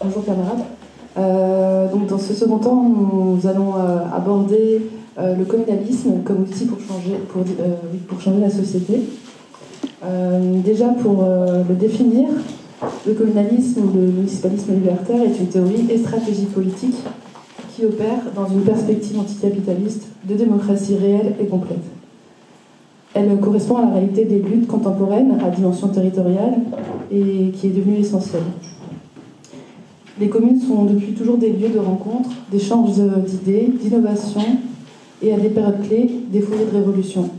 Bonjour camarades. Donc dans ce second temps, nous allons aborder le communalisme comme outil pour changer la société. Déjà pour le définir, le communalisme ou le municipalisme libertaire est une théorie et stratégie politique qui opère dans une perspective anticapitaliste de démocratie réelle et complète. Elle correspond à la réalité des luttes contemporaines à dimension territoriale et qui est devenue essentielle. Les communes sont depuis toujours des lieux de rencontre, d'échanges d'idées, d'innovation et à des périodes clés, des foyers de révolution.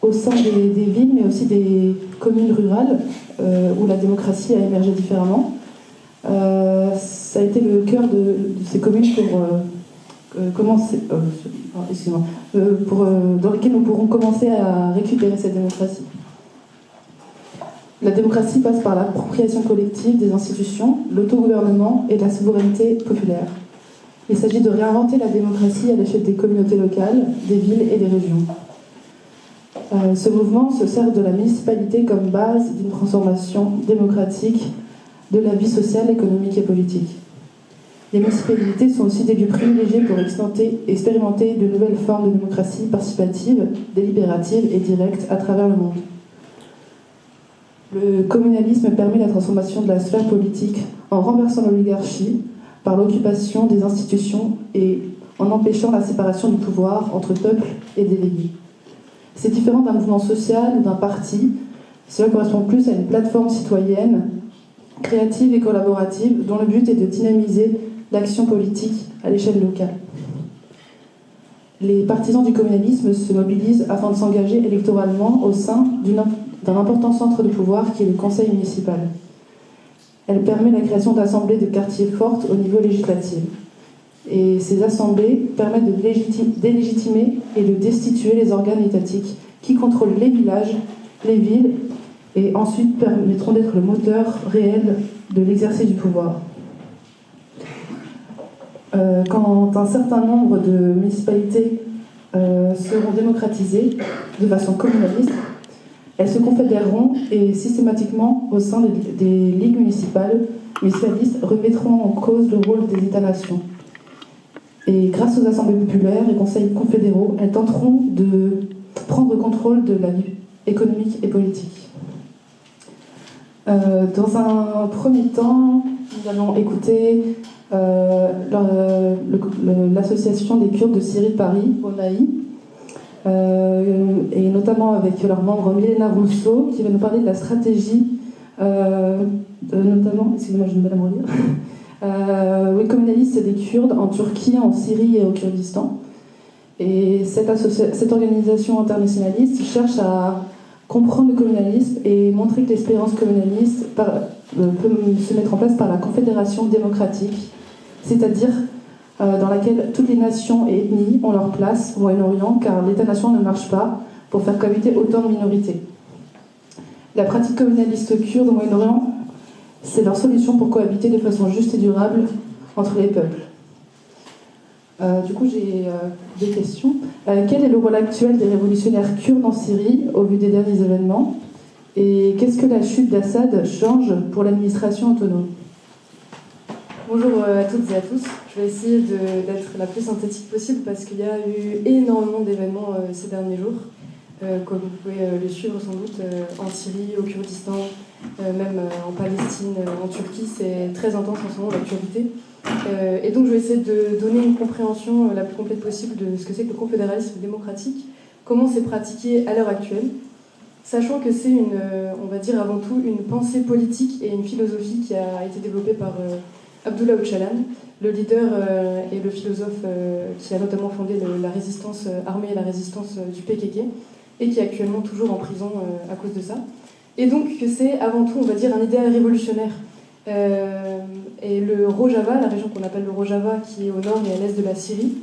Au sein des villes, mais aussi des communes rurales, où la démocratie a émergé différemment, ça a été le cœur de ces communes dans lesquelles nous pourrons commencer à récupérer cette démocratie. La démocratie passe par l'appropriation collective des institutions, l'autogouvernement et la souveraineté populaire. Il s'agit de réinventer la démocratie à l'échelle des communautés locales, des villes et des régions. Ce mouvement se sert de la municipalité comme base d'une transformation démocratique de la vie sociale, économique et politique. Les municipalités sont aussi des lieux privilégiés pour expérimenter de nouvelles formes de démocratie participative, délibérative et directe à travers le monde. Le communalisme permet la transformation de la sphère politique en renversant l'oligarchie par l'occupation des institutions et en empêchant la séparation du pouvoir entre peuple et délégués. C'est différent d'un mouvement social ou d'un parti. Cela correspond plus à une plateforme citoyenne, créative et collaborative, dont le but est de dynamiser l'action politique à l'échelle locale. Les partisans du communalisme se mobilisent afin de s'engager électoralement au sein d'un important centre de pouvoir qui est le conseil municipal. Elle permet la création d'assemblées de quartiers fortes au niveau législatif. Et ces assemblées permettent de délégitimer et de destituer les organes étatiques qui contrôlent les villages, les villes, et ensuite permettront d'être le moteur réel de l'exercice du pouvoir. Quand un certain nombre de municipalités seront démocratisées de façon communaliste, elles se confédéreront et systématiquement au sein des ligues municipalistes remettront en cause le rôle des États-nations. Et grâce aux assemblées populaires et conseils confédéraux, elles tenteront de prendre contrôle de la vie économique et politique. Dans un premier temps, nous allons écouter l'association des Kurdes de Syrie de Paris, ONAI, et notamment avec leur membre Milena Rousseau, qui va nous parler de la stratégie, notamment, excusez-moi, je ne vais pas la relire, communaliste des Kurdes en Turquie, en Syrie et au Kurdistan. Et cette organisation internationaliste cherche à comprendre le communalisme et montrer que l'expérience communaliste peut se mettre en place par la confédération démocratique, c'est-à-dire dans laquelle toutes les nations et ethnies ont leur place au Moyen-Orient, car l'État-nation ne marche pas pour faire cohabiter autant de minorités. La pratique communaliste kurde au Moyen-Orient, c'est leur solution pour cohabiter de façon juste et durable entre les peuples. Du coup, j'ai des questions. Quel est le rôle actuel des révolutionnaires kurdes en Syrie au vu des derniers événements? Et qu'est-ce que la chute d'Assad change pour l'administration autonome? Bonjour à toutes et à tous. Je vais essayer d'être la plus synthétique possible parce qu'il y a eu énormément d'événements ces derniers jours. Comme vous pouvez le suivre sans doute en Syrie, au Kurdistan, même en Palestine, en Turquie, c'est très intense en ce moment l'actualité. Et donc je vais essayer de donner une compréhension la plus complète possible de ce que c'est que le confédéralisme démocratique, comment c'est pratiqué à l'heure actuelle, sachant que c'est on va dire avant tout une pensée politique et une philosophie qui a été développée par Abdullah Öcalan, le leader et le philosophe qui a notamment fondé la résistance armée et la résistance du PKK, et qui est actuellement toujours en prison à cause de ça. Et donc que c'est avant tout, on va dire, un idéal révolutionnaire. Et le Rojava, la région qu'on appelle le Rojava, qui est au nord et à l'est de la Syrie,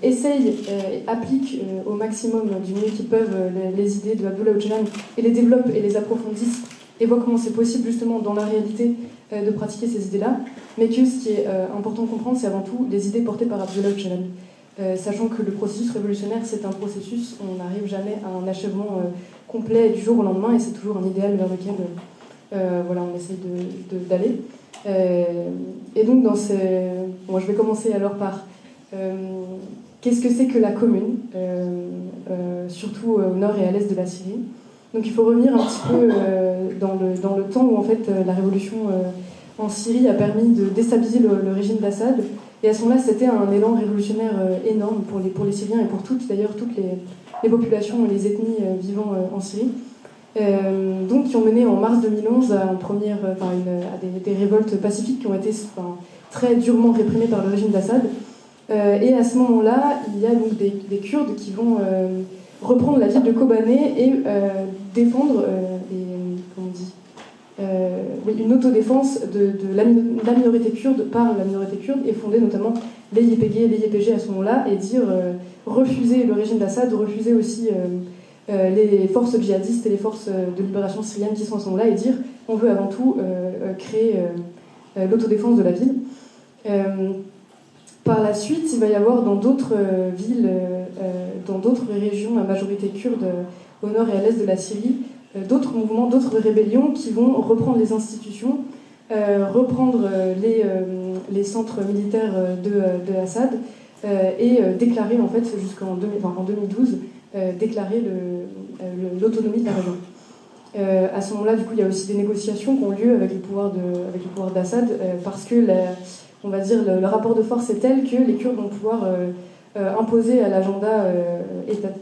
essaye et applique au maximum du mieux qu'ils peuvent les idées de Abdullah Öcalan et les développe et les approfondissent et voit comment c'est possible justement dans la réalité de pratiquer ces idées-là, mais que ce qui est important de comprendre, c'est avant tout les idées portées par Abdullah Öcalan. Sachant que le processus révolutionnaire, c'est un processus, on n'arrive jamais à un achèvement complet du jour au lendemain, et c'est toujours un idéal vers lequel Voilà, on essaye d'aller. Et donc, je vais commencer alors par qu'est-ce que c'est que la commune, surtout au nord et à l'est de la Syrie. Donc il faut revenir un petit peu dans le temps où en fait la révolution en Syrie a permis de déstabiliser le régime d'Assad. Et à ce moment-là, c'était un élan révolutionnaire énorme pour les Syriens et pour toutes les populations et les ethnies vivant en Syrie. Donc qui ont mené en mars 2011 à des révoltes pacifiques qui ont été très durement réprimées par le régime d'Assad. Et à ce moment-là, il y a donc des Kurdes qui vont reprendre la ville de Kobané et défendre une autodéfense de la minorité kurde par la minorité kurde et fonder notamment les YPG et les YPG à ce moment-là et dire refuser le régime d'Assad, refuser aussi les forces djihadistes et les forces de libération syriennes qui sont à ce moment-là et dire on veut avant tout créer l'autodéfense de la ville. Par la suite, il va y avoir dans d'autres villes, dans d'autres régions à majorité kurde au nord et à l'est de la Syrie, d'autres mouvements, d'autres rébellions qui vont reprendre les institutions, reprendre les centres militaires de Assad et déclarer en fait en 2012 déclarer l'autonomie de la région. À ce moment-là, du coup, il y a aussi des négociations qui ont lieu avec le pouvoir d'Assad parce que on va dire le rapport de force est tel que les Kurdes vont pouvoir imposer à l'agenda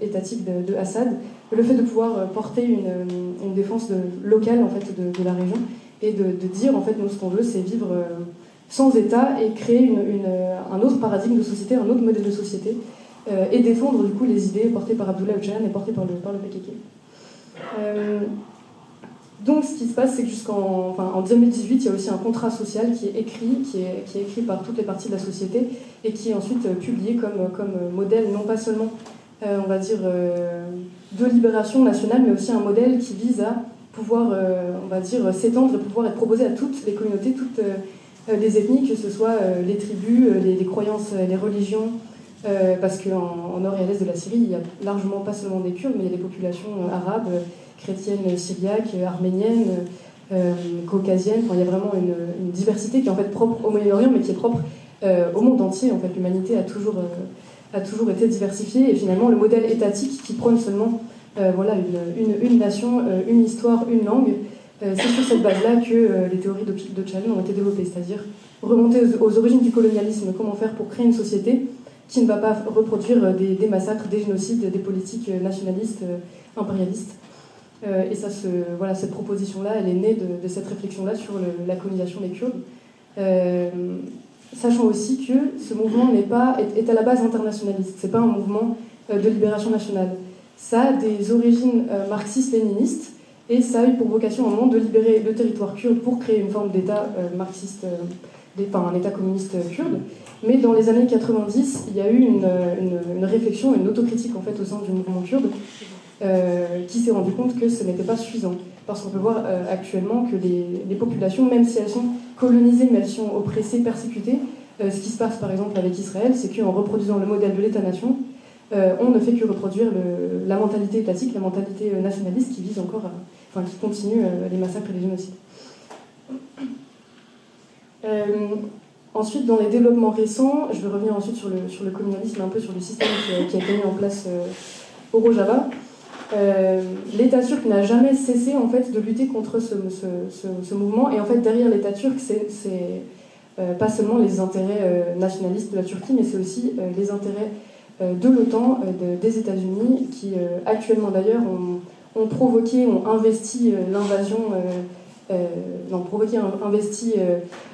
étatique de Assad le fait de pouvoir porter une défense locale en fait de la région et de dire en fait nous ce qu'on veut c'est vivre sans État et créer un autre paradigme de société, un autre modèle de société et défendre du coup les idées portées par Abdullah Öcalan et portées par le PKK. Donc ce qui se passe, c'est que en 2018, il y a aussi un contrat social qui est écrit par toutes les parties de la société et qui est ensuite publié comme modèle, non pas seulement, on va dire, de libération nationale, mais aussi un modèle qui vise à pouvoir, on va dire, s'étendre et pouvoir être proposé à toutes les communautés, toutes les ethnies, que ce soit les tribus, les croyances, les religions, parce qu'en nord et à l'est de la Syrie, il y a largement pas seulement des Kurdes, mais il y a des populations arabes, chrétiennes, syriaques, arméniennes, caucasiennes. Enfin, il y a vraiment une diversité qui est en fait propre au Moyen-Orient, mais qui est propre au monde entier. En fait, l'humanité a toujours été diversifiée. Et finalement, le modèle étatique qui prône seulement une nation, une histoire, une langue, c'est sur cette base-là que les théories d'Öcalan ont été développées. C'est-à-dire remonter aux origines du colonialisme, comment faire pour créer une société qui ne va pas reproduire des massacres, des génocides, des politiques nationalistes, impérialistes. Et cette proposition-là, elle est née de cette réflexion-là sur la colonisation des Kurdes. Sachant aussi que ce mouvement est à la base internationaliste. C'est pas un mouvement de libération nationale. Ça a des origines marxistes-léninistes et ça a eu pour vocation à un moment de libérer le territoire kurde pour créer une forme d'État marxiste, un État communiste kurde. Mais dans les années 90, il y a eu une réflexion, une autocritique en fait au sein du mouvement kurde qui s'est rendu compte que ce n'était pas suffisant. Parce qu'on peut voir actuellement que les populations, même si elles sont colonisées, mais elles sont oppressées, persécutées, ce qui se passe par exemple avec Israël, c'est qu'en reproduisant le modèle de l'État-nation, on ne fait que reproduire la mentalité étatique, la mentalité nationaliste qui vise encore qui continue les massacres et les génocides. Ensuite, dans les développements récents, je vais revenir ensuite sur le communalisme, un peu sur le système qui a été mis en place au Rojava. L'État turc n'a jamais cessé en fait de lutter contre ce mouvement et en fait derrière l'État turc c'est pas seulement les intérêts nationalistes de la Turquie mais c'est aussi les intérêts de l'OTAN, des États-Unis qui actuellement d'ailleurs ont provoqué, ont investi l'invasion investi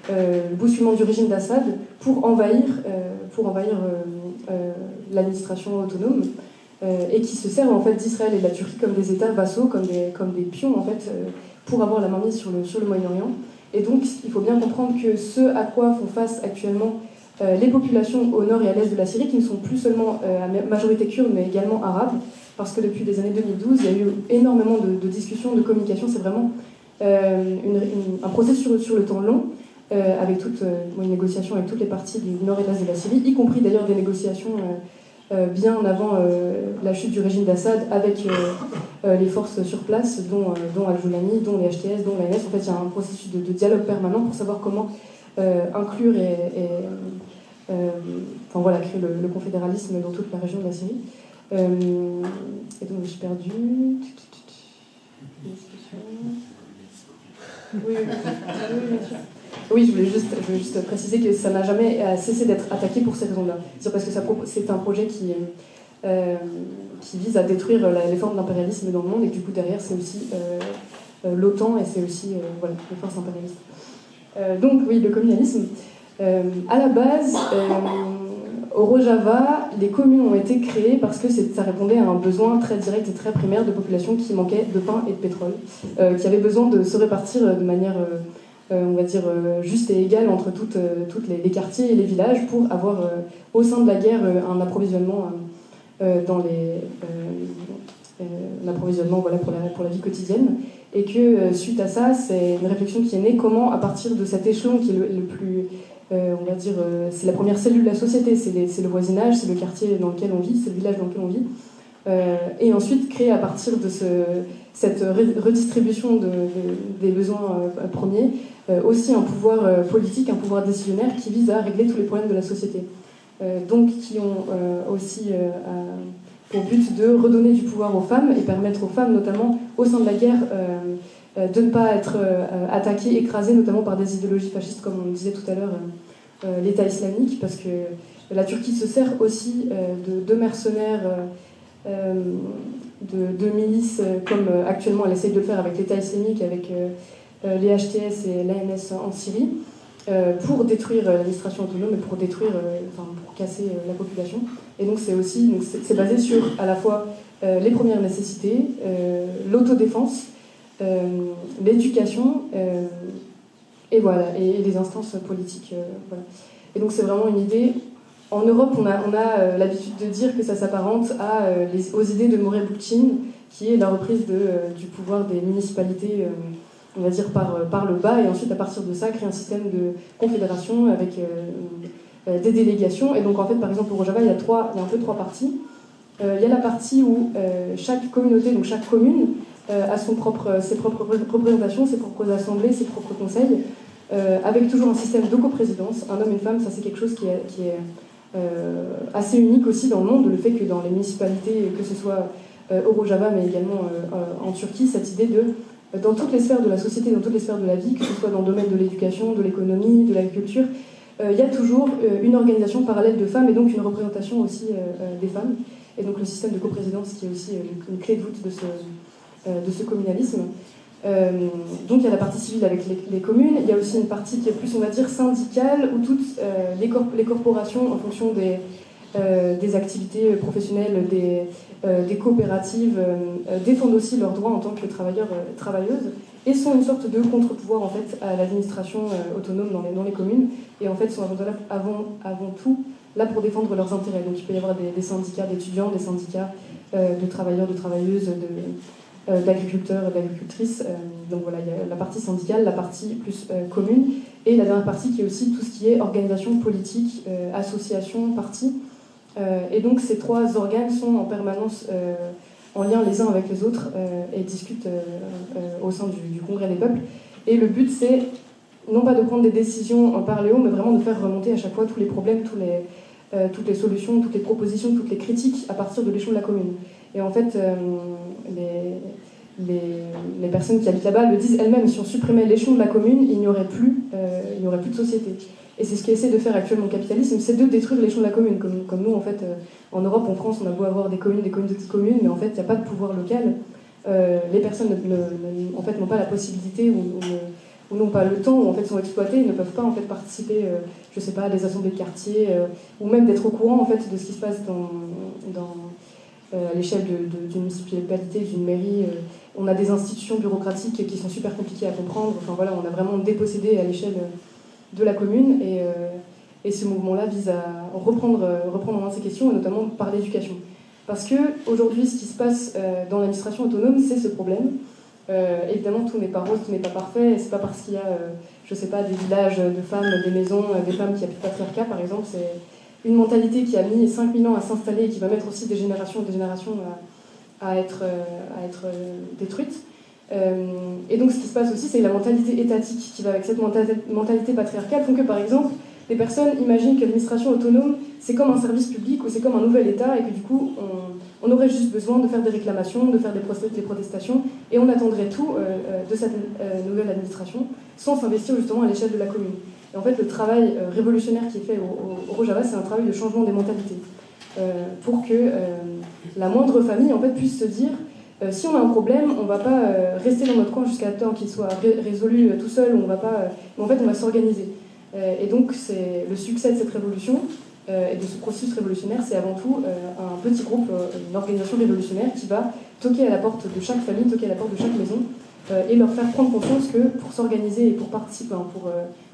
le bousculement du régime d'Assad pour envahir l'administration autonome et qui se servent en fait d'Israël et de la Turquie comme des États vassaux, comme des pions en fait, pour avoir la mainmise sur le Moyen-Orient. Et donc il faut bien comprendre que ce à quoi font face actuellement les populations au nord et à l'est de la Syrie, qui ne sont plus seulement à majorité kurde mais également arabes, parce que depuis les années 2012, il y a eu énormément de discussions, de communication, c'est vraiment un processus sur le temps long, avec une négociation avec toutes les parties du nord et de l'est de la Syrie, y compris d'ailleurs des négociations bien avant la chute du régime d'Assad, avec les forces sur place, dont Al-Joulani, dont les HTS, dont l'ANS. En fait, il y a un processus de dialogue permanent pour savoir comment inclure enfin voilà, créer le confédéralisme dans toute la région de la Syrie. Et donc j'ai perdu. Oui, bien sûr. Oui, je voulais juste préciser que ça n'a jamais cessé d'être attaqué pour ces raisons-là. C'est parce que c'est un projet qui vise à détruire les formes d'impérialisme dans le monde, et que du coup derrière c'est aussi l'OTAN, et c'est aussi voilà, les forces impérialistes. Donc oui, le communalisme. À la base, au Rojava, les communes ont été créées parce que ça répondait à un besoin très direct et très primaire de population qui manquait de pain et de pétrole, qui avait besoin de se répartir de manière, on va dire, juste et égale entre toutes les quartiers et les villages pour avoir, au sein de la guerre, un approvisionnement un approvisionnement voilà, pour la vie quotidienne. Et que suite à ça, c'est une réflexion qui est née, comment, à partir de cet échelon qui est le plus... on va dire, c'est la première cellule de la société, c'est le voisinage, c'est le quartier dans lequel on vit, c'est le village dans lequel on vit. Et ensuite, créer à partir de cette redistribution des besoins premiers, aussi un pouvoir politique, un pouvoir décisionnaire qui vise à régler tous les problèmes de la société. Donc qui ont aussi pour but de redonner du pouvoir aux femmes et permettre aux femmes, notamment au sein de la guerre, de ne pas être attaquées, écrasées, notamment par des idéologies fascistes, comme on le disait tout à l'heure, l'État islamique, parce que la Turquie se sert aussi de mercenaires, de milices, comme actuellement elle essaye de le faire avec l'État islamique, avec les HTS et l'ANS en Syrie, pour détruire l'administration autonome et pour détruire, pour casser la population. Et donc c'est basé sur à la fois les premières nécessités, l'autodéfense, l'éducation et voilà, et les instances politiques. Voilà. Et donc c'est vraiment une idée. En Europe, on a l'habitude de dire que ça s'apparente aux idées de Morey Bookchin, qui est la reprise du pouvoir des municipalités, on va dire par le bas, et ensuite à partir de ça créer un système de confédération avec des délégations. Et donc en fait, par exemple au Rojava, il y a un peu trois parties. Il y a la partie où chaque communauté, donc chaque commune, a ses propres représentations, ses propres assemblées, ses propres conseils, avec toujours un système de coprésidence, un homme et une femme. Ça c'est quelque chose qui est assez unique aussi dans le monde, le fait que dans les municipalités, que ce soit au Rojava mais également en Turquie, cette idée dans toutes les sphères de la société, dans toutes les sphères de la vie, que ce soit dans le domaine de l'éducation, de l'économie, de l'agriculture, il y a toujours une organisation parallèle de femmes et donc une représentation aussi des femmes. Et donc le système de coprésidence qui est aussi une clé de voûte de ce communalisme. Donc il y a la partie civile avec les communes, il y a aussi une partie qui est plus, on va dire, syndicale, où toutes les corporations, en fonction des activités professionnelles, des coopératives, défendent aussi leurs droits en tant que travailleurs, travailleuses, et sont une sorte de contre-pouvoir en fait à l'administration autonome dans les communes, et en fait sont avant tout là pour défendre leurs intérêts. Donc il peut y avoir des syndicats d'étudiants, des syndicats de travailleurs, de travailleuses, d'agriculteurs et d'agricultrices. Donc voilà, il y a la partie syndicale, la partie plus commune, et la dernière partie qui est aussi tout ce qui est organisation politique, association, parti. Et donc ces trois organes sont en permanence en lien les uns avec les autres et discutent au sein du Congrès des peuples. Et le but c'est non pas de prendre des décisions par les hauts, mais vraiment de faire remonter à chaque fois tous les problèmes, toutes les solutions, toutes les propositions, toutes les critiques à partir de l'échelon de la commune. Et en fait, les personnes qui habitent là-bas le disent elles-mêmes, si on supprimait l'échelon de la commune, il n'y aurait plus de société. Et c'est ce qu'essaie de faire actuellement le capitalisme, c'est de détruire l'échelon de la commune. Comme nous, en fait, en Europe, en France, on a beau avoir des communes de petites communes, mais en fait, il n'y a pas de pouvoir local. Les personnes en fait, n'ont pas la possibilité ou n'ont pas le temps, ou en fait sont exploitées, ils ne peuvent pas en fait participer, je sais pas, à des assemblées de quartier, ou même d'être au courant en fait de ce qui se passe à l'échelle d'une municipalité, d'une mairie. On a des institutions bureaucratiques qui sont super compliquées à comprendre. Enfin voilà, on a vraiment dépossédé à l'échelle de la commune, et ce mouvement-là vise à reprendre en main ces questions, et notamment par l'éducation. Parce que aujourd'hui, ce qui se passe dans l'administration autonome, c'est ce problème. Évidemment, tout n'est pas rose, tout n'est pas parfait, et c'est pas parce qu'il y a, je sais pas, des villages de femmes, des maisons, des femmes qui habitent patriarcat, par exemple, une mentalité qui a mis 5000 ans à s'installer et qui va mettre aussi des générations et des générations à être détruites. Et donc ce qui se passe aussi, c'est que la mentalité étatique qui va avec cette mentalité patriarcale font que, par exemple, les personnes imaginent que l'administration autonome, c'est comme un service public ou c'est comme un nouvel État et que du coup, on aurait juste besoin de faire des réclamations, de faire des protestations et on attendrait tout de cette nouvelle administration sans s'investir justement à l'échelle de la commune. Et en fait, le travail révolutionnaire qui est fait au Rojava, c'est un travail de changement des mentalités pour que la moindre famille en fait, puisse se dire si on a un problème, on ne va pas rester dans notre coin jusqu'à temps qu'il soit résolu tout seul, on va pas, mais en fait, on va s'organiser. Et donc, c'est le succès de cette révolution et de ce processus révolutionnaire, c'est avant tout un petit groupe, une organisation révolutionnaire qui va toquer à la porte de chaque famille, toquer à la porte de chaque maison et leur faire prendre conscience que pour s'organiser et pour participer,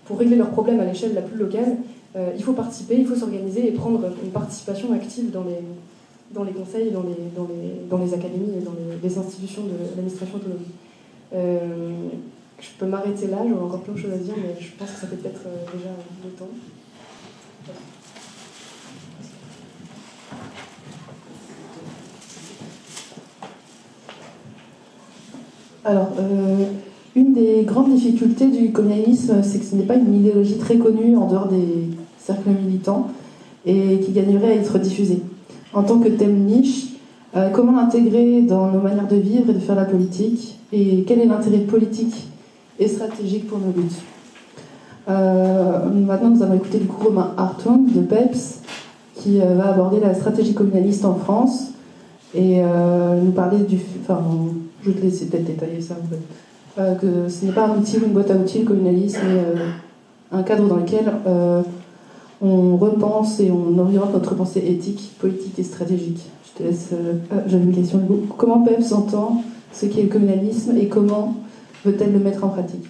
pour régler leurs problèmes à l'échelle la plus locale, il faut participer, il faut s'organiser et prendre une participation active dans les conseils, dans les académies et dans les institutions de l'administration autonome. Je peux m'arrêter là, j'aurais encore plein de choses à dire, mais je pense que ça fait peut-être déjà le temps. Alors, une des grandes difficultés du communalisme, c'est que ce n'est pas une idéologie très connue en dehors des cercles militants et qui gagnerait à être diffusée. En tant que thème niche, comment l'intégrer dans nos manières de vivre et de faire la politique, et quel est l'intérêt politique et stratégique pour nos luttes. Maintenant, nous allons écouter du coup Romain Hartung de PEPS, qui va aborder la stratégie communaliste en France et nous parler du... Enfin, je vais te laisser peut-être détailler ça en fait. Que ce n'est pas un outil ou une boîte à outils, le communalisme, mais un cadre dans lequel on repense et on oriente notre pensée éthique, politique et stratégique. Je te laisse... j'avais une question. Comment PEPS entend ce qu'est le communalisme et comment veut-elle le mettre en pratique?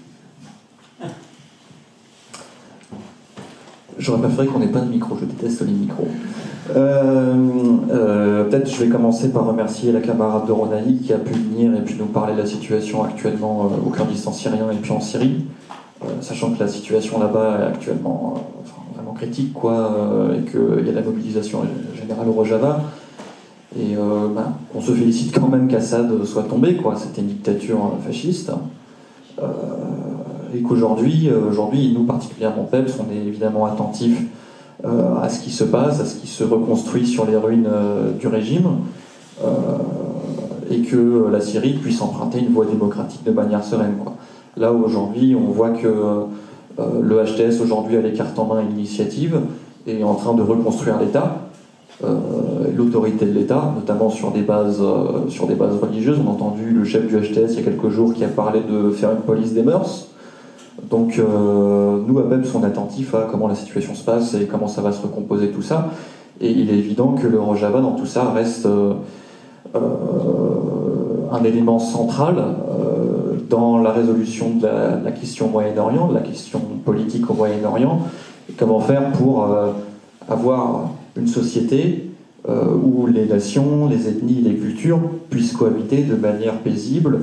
J'aurais préféré qu'on n'ait pas de micro, je déteste les micros. Peut-être je vais commencer par remercier la camarade de Ronaï qui a pu venir et puis nous parler de la situation actuellement au Kurdistan syrien et puis en Syrie, sachant que la situation là-bas est actuellement vraiment critique, et qu'il y a la mobilisation générale au Rojava. Et on se félicite quand même qu'Assad soit tombé, c'était une dictature fasciste. Et qu'aujourd'hui, nous particulièrement PEPS, on est évidemment attentifs à ce qui se passe, à ce qui se reconstruit sur les ruines du régime, et que la Syrie puisse emprunter une voie démocratique de manière sereine. Là, aujourd'hui, on voit que le HTS, aujourd'hui, a les cartes en main et l'initiative, et est en train de reconstruire l'État, l'autorité de l'État, notamment sur des bases religieuses. On a entendu le chef du HTS il y a quelques jours qui a parlé de faire une police des mœurs. Donc nous, à PEPS, on est attentifs à comment la situation se passe et comment ça va se recomposer tout ça. Et il est évident que le Rojava, dans tout ça, reste un élément central dans la résolution de la question au Moyen-Orient, de la question politique au Moyen-Orient. Et comment faire pour avoir une société où les nations, les ethnies, les cultures puissent cohabiter de manière paisible,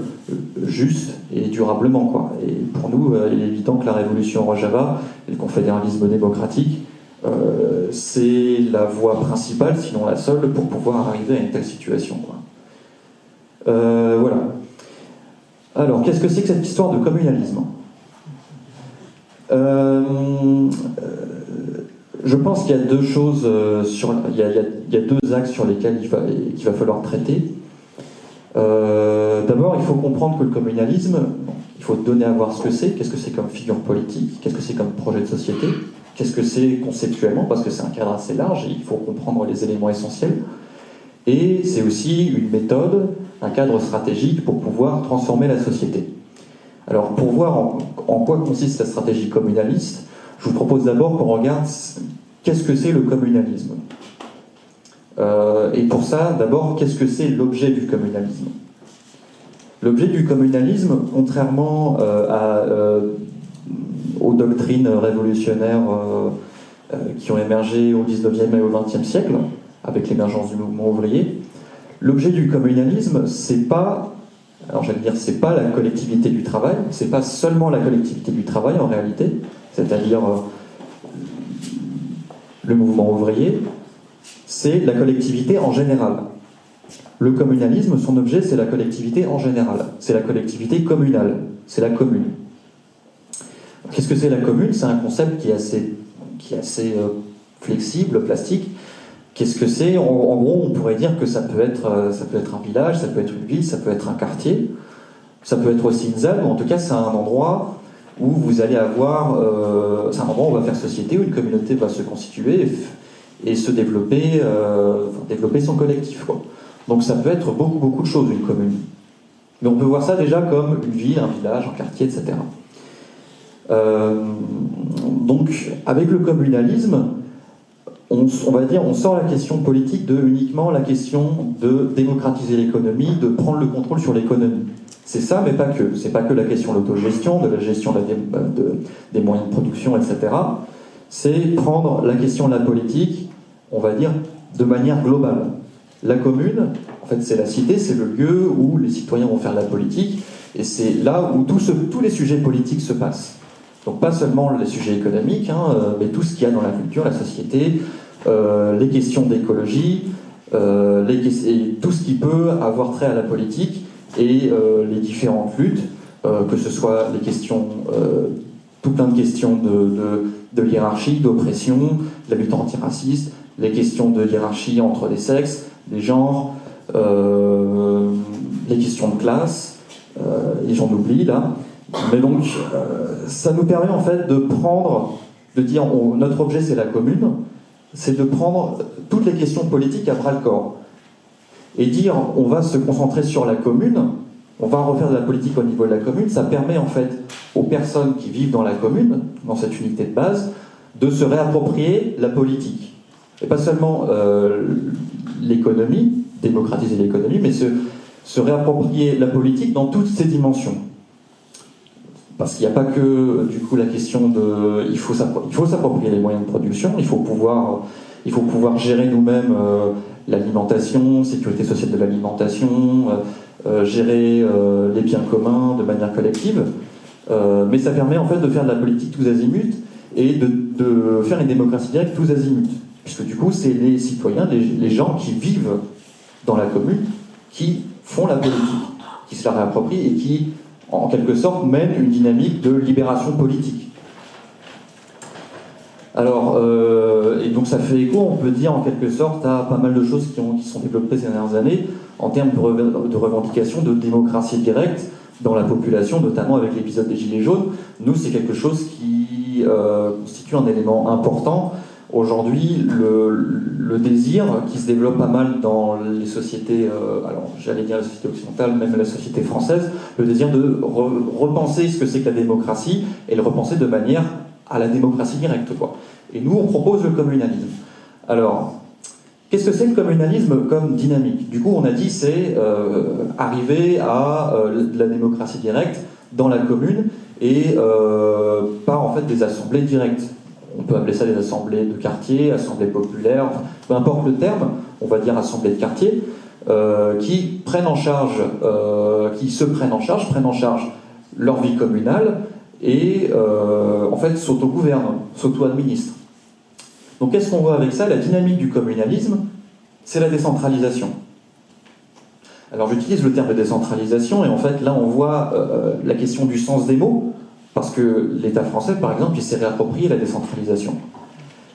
juste et durablement. Et pour nous, il est évident que la révolution Rojava et le confédéralisme démocratique, c'est la voie principale, sinon la seule, pour pouvoir arriver à une telle situation. Voilà. Alors, qu'est-ce que c'est que cette histoire de communalisme ? Je pense qu'il y a deux choses, il y a deux axes sur lesquels il va falloir traiter. D'abord, il faut comprendre que le communalisme, il faut donner à voir ce que c'est. Qu'est-ce que c'est comme figure politique? Qu'est-ce que c'est comme projet de société? Qu'est-ce que c'est conceptuellement? Parce que c'est un cadre assez large et il faut comprendre les éléments essentiels. Et c'est aussi une méthode, un cadre stratégique pour pouvoir transformer la société. Alors, pour voir en quoi consiste la stratégie communaliste, je vous propose d'abord qu'on regarde qu'est-ce que c'est le communalisme. Et pour ça, d'abord, qu'est-ce que c'est l'objet du communalisme? L'objet du communalisme, contrairement aux doctrines révolutionnaires qui ont émergé au XIXe et au XXe siècle, avec l'émergence du mouvement ouvrier, l'objet du communalisme, c'est pas la collectivité du travail, c'est pas seulement la collectivité du travail en réalité, c'est-à-dire le mouvement ouvrier, c'est la collectivité en général. Le communalisme, son objet, c'est la collectivité en général. C'est la collectivité communale. C'est la commune. Qu'est-ce que c'est la commune? C'est un concept qui est assez flexible, plastique. Qu'est-ce que c'est? En gros, on pourrait dire que ça peut être un village, ça peut être une ville, ça peut être un quartier, ça peut être aussi une ZAD, ou en tout cas, c'est un endroit où vous allez avoir... c'est un endroit où on va faire société, où une communauté va se constituer et se développer, développer son collectif, quoi. Donc ça peut être beaucoup de choses, une commune. Mais on peut voir ça déjà comme une ville, un village, un quartier, etc. Donc, avec le communalisme, on va dire, on sort la question politique de uniquement la question de démocratiser l'économie, de prendre le contrôle sur l'économie. C'est ça, mais pas que. C'est pas que la question de l'autogestion, de la gestion des moyens de production, etc. C'est prendre la question de la politique, on va dire, de manière globale. La commune, en fait, c'est la cité, c'est le lieu où les citoyens vont faire la politique, et c'est là où tous les sujets politiques se passent. Donc pas seulement les sujets économiques, mais tout ce qu'il y a dans la culture, la société, les questions d'écologie, et tout ce qui peut avoir trait à la politique, et les différentes luttes, que ce soit les questions, tout plein de questions de hiérarchie, d'oppression, de la lutte antiraciste, les questions de hiérarchie entre les sexes, les genres, les questions de classe, et j'en oublie là. Mais donc, ça nous permet en fait de dire, notre objet c'est la commune, c'est de prendre toutes les questions politiques à bras-le-corps. Et dire, on va se concentrer sur la commune, on va refaire de la politique au niveau de la commune, ça permet en fait aux personnes qui vivent dans la commune, dans cette unité de base, de se réapproprier la politique. Et pas seulement l'économie, démocratiser l'économie, mais se réapproprier la politique dans toutes ses dimensions. Parce qu'il n'y a pas que, du coup, la question de... Il faut s'approprier les moyens de production, il faut pouvoir gérer nous-mêmes l'alimentation, sécurité sociale de l'alimentation, gérer les biens communs de manière collective. Mais ça permet, en fait, de faire de la politique tous azimuts et de faire une démocratie directe tous azimuts. Puisque, du coup, c'est les citoyens, les gens qui vivent dans la commune, qui font la politique, qui se la réapproprient et qui... en quelque sorte, mène une dynamique de libération politique. Alors, et donc ça fait écho, on peut dire en quelque sorte, à pas mal de choses qui sont développées ces dernières années en termes de revendication de démocratie directe dans la population, notamment avec l'épisode des Gilets jaunes. Nous, c'est quelque chose qui constitue un élément important. Aujourd'hui, le désir qui se développe pas mal dans les sociétés, alors j'allais dire la société occidentale, même la société française, le désir de repenser ce que c'est que la démocratie et le repenser de manière à la démocratie directe, quoi. Et nous, on propose le communalisme. Alors, qu'est-ce que c'est le communalisme comme dynamique? Du coup, on a dit c'est arriver à la démocratie directe dans la commune et par en fait des assemblées directes. On peut appeler ça des assemblées de quartier, assemblées populaires, enfin, peu importe le terme, on va dire assemblées de quartier, qui prennent en charge leur vie communale et en fait s'autogouvernent, s'auto-administrent. Donc qu'est-ce qu'on voit avec ça? La dynamique du communalisme, c'est la décentralisation. Alors j'utilise le terme de décentralisation et en fait là on voit la question du sens des mots. Parce que l'État français, par exemple, il s'est réapproprié la décentralisation.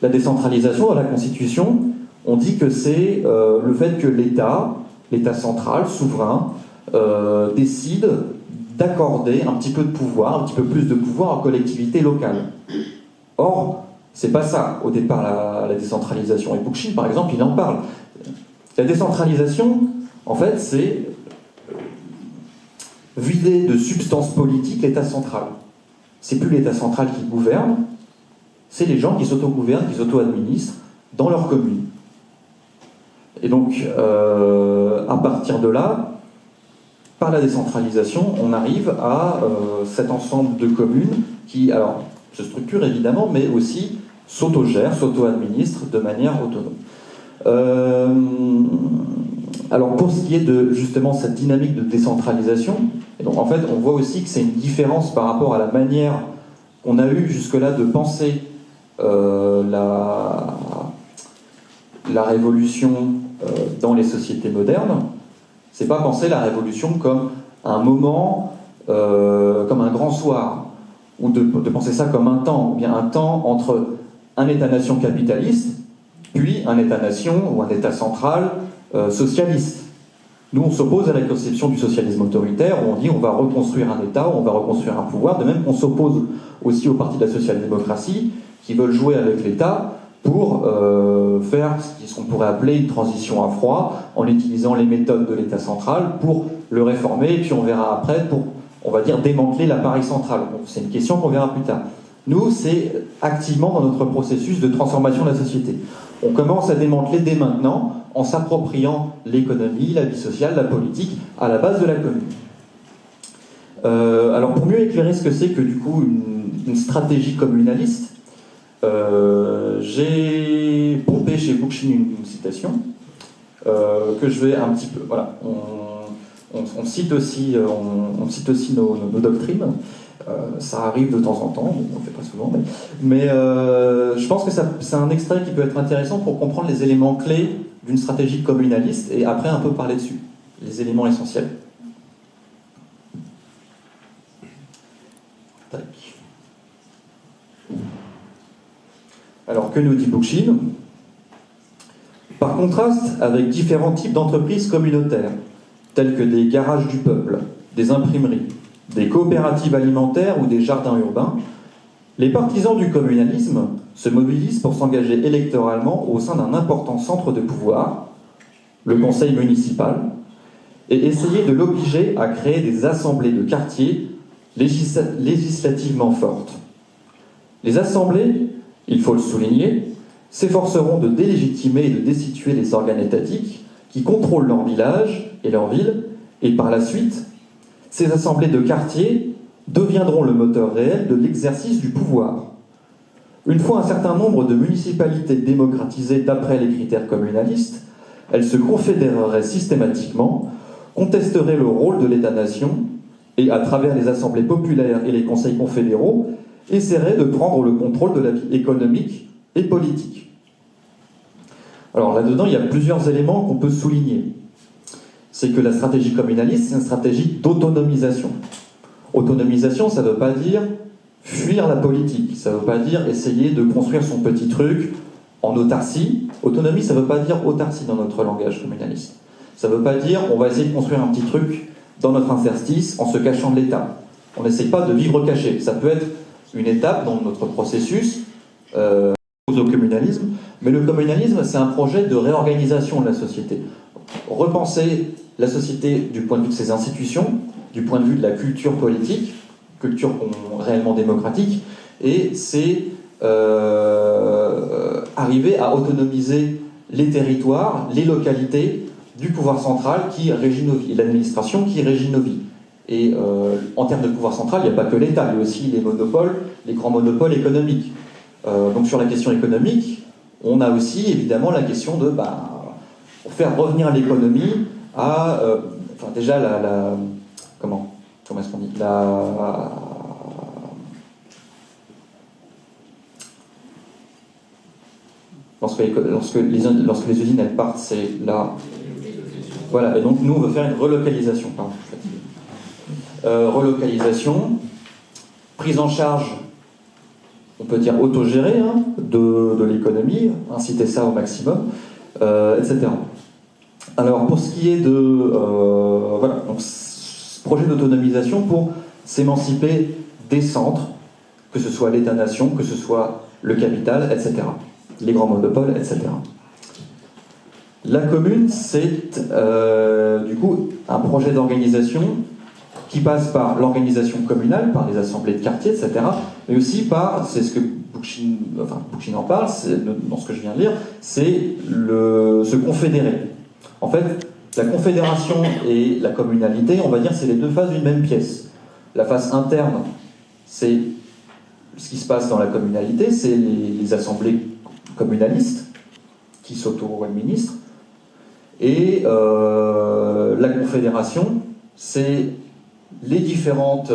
La décentralisation, dans la Constitution, on dit que c'est le fait que l'État central, souverain, décide d'accorder un petit peu de pouvoir, un petit peu plus de pouvoir aux collectivités locales. Or, c'est pas ça, au départ, la décentralisation. Et Bookchin, par exemple, il en parle. La décentralisation, en fait, c'est vider de substance politique l'État central. C'est plus l'État central qui gouverne, c'est les gens qui s'autogouvernent, qui s'auto-administrent dans leur commune. Et donc, à partir de là, par la décentralisation, on arrive à cet ensemble de communes qui, alors, se structurent évidemment, mais aussi s'autogèrent, s'auto-administrent de manière autonome. Alors, pour ce qui est de justement cette dynamique de décentralisation, et donc en fait, on voit aussi que c'est une différence par rapport à la manière qu'on a eue jusque-là de penser la la révolution dans les sociétés modernes, c'est pas penser la révolution comme un moment, comme un grand soir, ou de penser ça comme un temps, ou bien un temps entre un État-nation capitaliste, puis un État-nation ou un État central socialiste. Nous, on s'oppose à la conception du socialisme autoritaire, où on dit on va reconstruire un État, on va reconstruire un pouvoir, de même qu'on s'oppose aussi aux partis de la social-démocratie, qui veulent jouer avec l'État pour faire ce qu'on pourrait appeler une transition à froid, en utilisant les méthodes de l'État central pour le réformer, et puis on verra après pour, on va dire, démanteler l'appareil central. Bon, c'est une question qu'on verra plus tard. Nous, c'est activement dans notre processus de transformation de la société. On commence à démanteler dès maintenant, en s'appropriant l'économie, la vie sociale, la politique, à la base de la commune. Alors, pour mieux éclairer ce que c'est que, du coup, une stratégie communaliste, j'ai pompé chez Bookchin une citation que je vais un petit peu... Voilà, on cite aussi nos doctrines. Ça arrive de temps en temps, on ne le fait pas souvent, mais je pense que c'est un extrait qui peut être intéressant pour comprendre les éléments clés d'une stratégie communaliste et après un peu parler dessus, les éléments essentiels. Tac. Alors, que nous dit Bookchin ? Par contraste avec différents types d'entreprises communautaires, telles que des garages du peuple, des imprimeries, des coopératives alimentaires ou des jardins urbains, les partisans du communalisme se mobilisent pour s'engager électoralement au sein d'un important centre de pouvoir, le conseil municipal, et essayer de l'obliger à créer des assemblées de quartier législativement fortes. Les assemblées, il faut le souligner, s'efforceront de délégitimer et de destituer les organes étatiques qui contrôlent leur village et leur ville, et par la suite, ces assemblées de quartier deviendront le moteur réel de l'exercice du pouvoir. Une fois un certain nombre de municipalités démocratisées d'après les critères communalistes, elles se confédéreraient systématiquement, contesteraient le rôle de l'État-nation et, à travers les assemblées populaires et les conseils confédéraux, essaieraient de prendre le contrôle de la vie économique et politique. Alors là-dedans, il y a plusieurs éléments qu'on peut souligner. C'est que la stratégie communaliste, c'est une stratégie d'autonomisation. Autonomisation, ça ne veut pas dire fuir la politique, ça ne veut pas dire essayer de construire son petit truc en autarcie. Autonomie, ça ne veut pas dire autarcie dans notre langage communaliste. Ça ne veut pas dire on va essayer de construire un petit truc dans notre interstice en se cachant de l'État. On n'essaye pas de vivre caché. Ça peut être une étape dans notre processus au communalisme, mais le communalisme, c'est un projet de réorganisation de la société. Repenser la société du point de vue de ses institutions, du point de vue de la culture politique, culture réellement démocratique, et c'est arriver à autonomiser les territoires, les localités du pouvoir central qui régit nos vies, et l'administration qui régit nos vies. Et en termes de pouvoir central, il n'y a pas que l'État, il y a aussi les monopoles, les grands monopoles économiques. Donc sur la question économique, on a aussi évidemment la question de faire revenir l'économie à déjà comment est-ce qu'on dit lorsque les usines elles partent, c'est là. Voilà, et donc nous on veut faire une relocalisation. Relocalisation, prise en charge, on peut dire autogérée de l'économie, inciter ça au maximum, etc. Alors pour ce qui est de donc, ce projet d'autonomisation pour s'émanciper des centres, que ce soit l'État-nation, que ce soit le capital, etc. Les grands monopoles, etc. La commune, c'est du coup un projet d'organisation qui passe par l'organisation communale, par les assemblées de quartier, etc., mais aussi par, c'est ce que Bookchin en parle, dans ce que je viens de lire, c'est se confédérer. En fait, la confédération et la communalité, on va dire, c'est les deux faces d'une même pièce. La face interne, c'est ce qui se passe dans la communalité, c'est les assemblées communalistes qui s'auto-administrent, et la confédération, c'est les différentes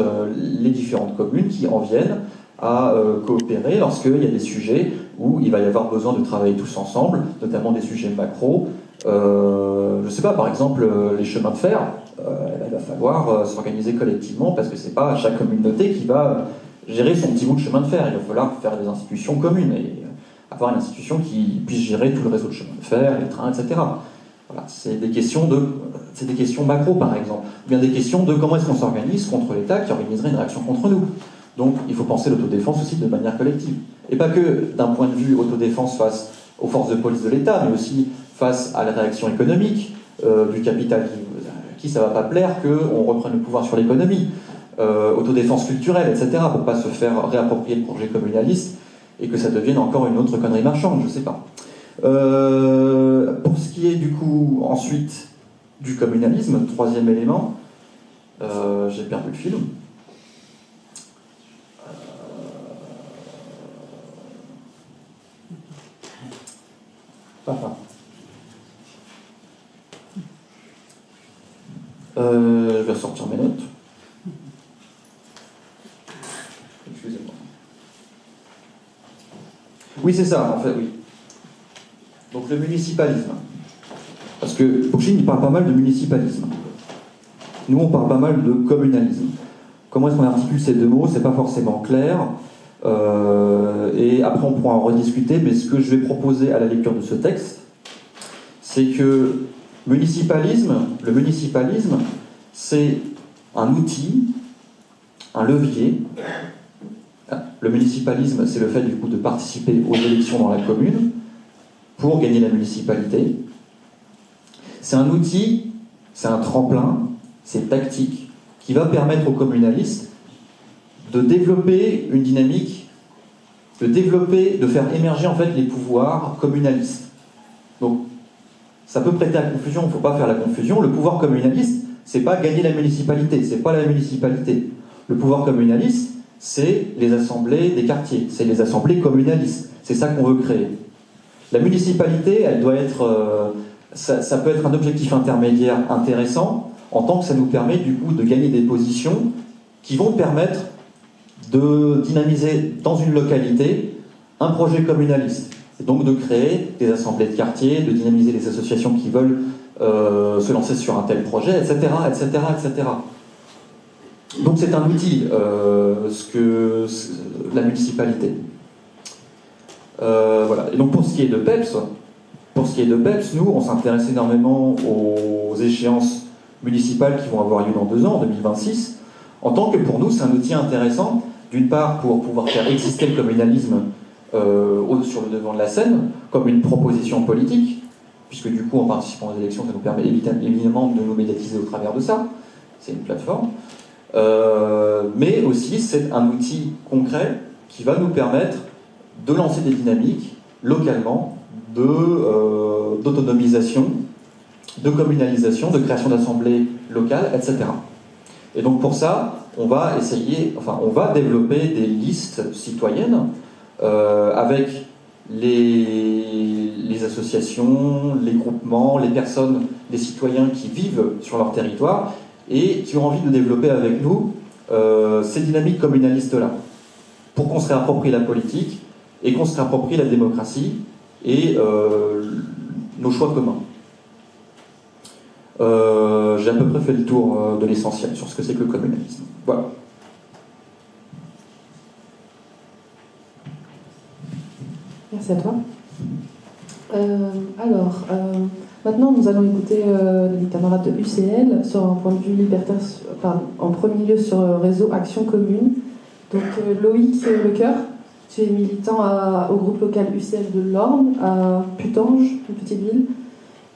communes qui en viennent à coopérer lorsqu'il y a des sujets où il va y avoir besoin de travailler tous ensemble, notamment des sujets macro. Je ne sais pas, par exemple, les chemins de fer, il va falloir s'organiser collectivement parce que c'est pas chaque communauté qui va gérer son petit bout de chemin de fer. Il va falloir faire des institutions communes et avoir une institution qui puisse gérer tout le réseau de chemin de fer, les trains, etc. Voilà, c'est des questions macro, par exemple. Ou bien des questions de comment est-ce qu'on s'organise contre l'État qui organiserait une réaction contre nous. Donc il faut penser l'autodéfense aussi de manière collective. Et pas que d'un point de vue autodéfense face aux forces de police de l'État, mais aussi face à la réaction économique du capital qui ça va pas plaire qu'on reprenne le pouvoir sur l'économie. Autodéfense culturelle, etc., pour pas se faire réapproprier le projet communaliste et que ça devienne encore une autre connerie marchande, je sais pas. Pour ce qui est du coup ensuite du communalisme, troisième élément, j'ai perdu le fil. Je vais ressortir mes notes. Excusez-moi. Oui, c'est ça, en fait, oui. Donc le municipalisme. Parce que Bourgine, il parle pas mal de municipalisme. Nous, on parle pas mal de communalisme. Comment est-ce qu'on articule ces deux mots? C'est pas forcément clair. Et après, on pourra en rediscuter. Mais ce que je vais proposer à la lecture de ce texte, c'est que le municipalisme, c'est un outil, un levier. Le municipalisme, c'est le fait du coup de participer aux élections dans la commune pour gagner la municipalité. C'est un outil, c'est un tremplin, c'est tactique qui va permettre aux communalistes de développer une dynamique, de faire émerger en fait les pouvoirs communalistes. Donc, ça peut prêter à confusion, il ne faut pas faire la confusion. Le pouvoir communaliste, c'est pas gagner la municipalité, c'est pas la municipalité. Le pouvoir communaliste, c'est les assemblées des quartiers, c'est les assemblées communalistes. C'est ça qu'on veut créer. La municipalité, elle doit être, ça peut être un objectif intermédiaire intéressant, en tant que ça nous permet du coup de gagner des positions qui vont permettre de dynamiser dans une localité un projet communaliste. Et donc de créer des assemblées de quartier, de dynamiser les associations qui veulent se lancer sur un tel projet, etc., etc., etc. Donc c'est un outil, la municipalité. Voilà. Et donc pour ce qui est de PEPS, nous, on s'intéresse énormément aux échéances municipales qui vont avoir lieu dans 2 ans, en 2026, en tant que pour nous, c'est un outil intéressant, d'une part pour pouvoir faire exister le communalisme sur le devant de la scène, comme une proposition politique, puisque du coup, en participant aux élections, ça nous permet évidemment de nous médiatiser au travers de ça, c'est une plateforme, mais aussi c'est un outil concret qui va nous permettre de lancer des dynamiques localement d'autonomisation, de communalisation, de création d'assemblées locales, etc. Et donc pour ça, on va développer des listes citoyennes avec les associations, les groupements, les personnes, les citoyens qui vivent sur leur territoire et qui ont envie de développer avec nous ces dynamiques communalistes-là, pour qu'on se réapproprie la politique et qu'on se réapproprie la démocratie et nos choix communs. J'ai à peu près fait le tour de l'essentiel sur ce que c'est que le communalisme. Voilà. Merci à toi. Maintenant, nous allons écouter les camarades de UCL sur un point de vue libertaire, en premier lieu sur le réseau Action Commune. Donc Loïc Lecoeur, tu es militant au groupe local UCL de l'Orne, à Putange, une petite ville.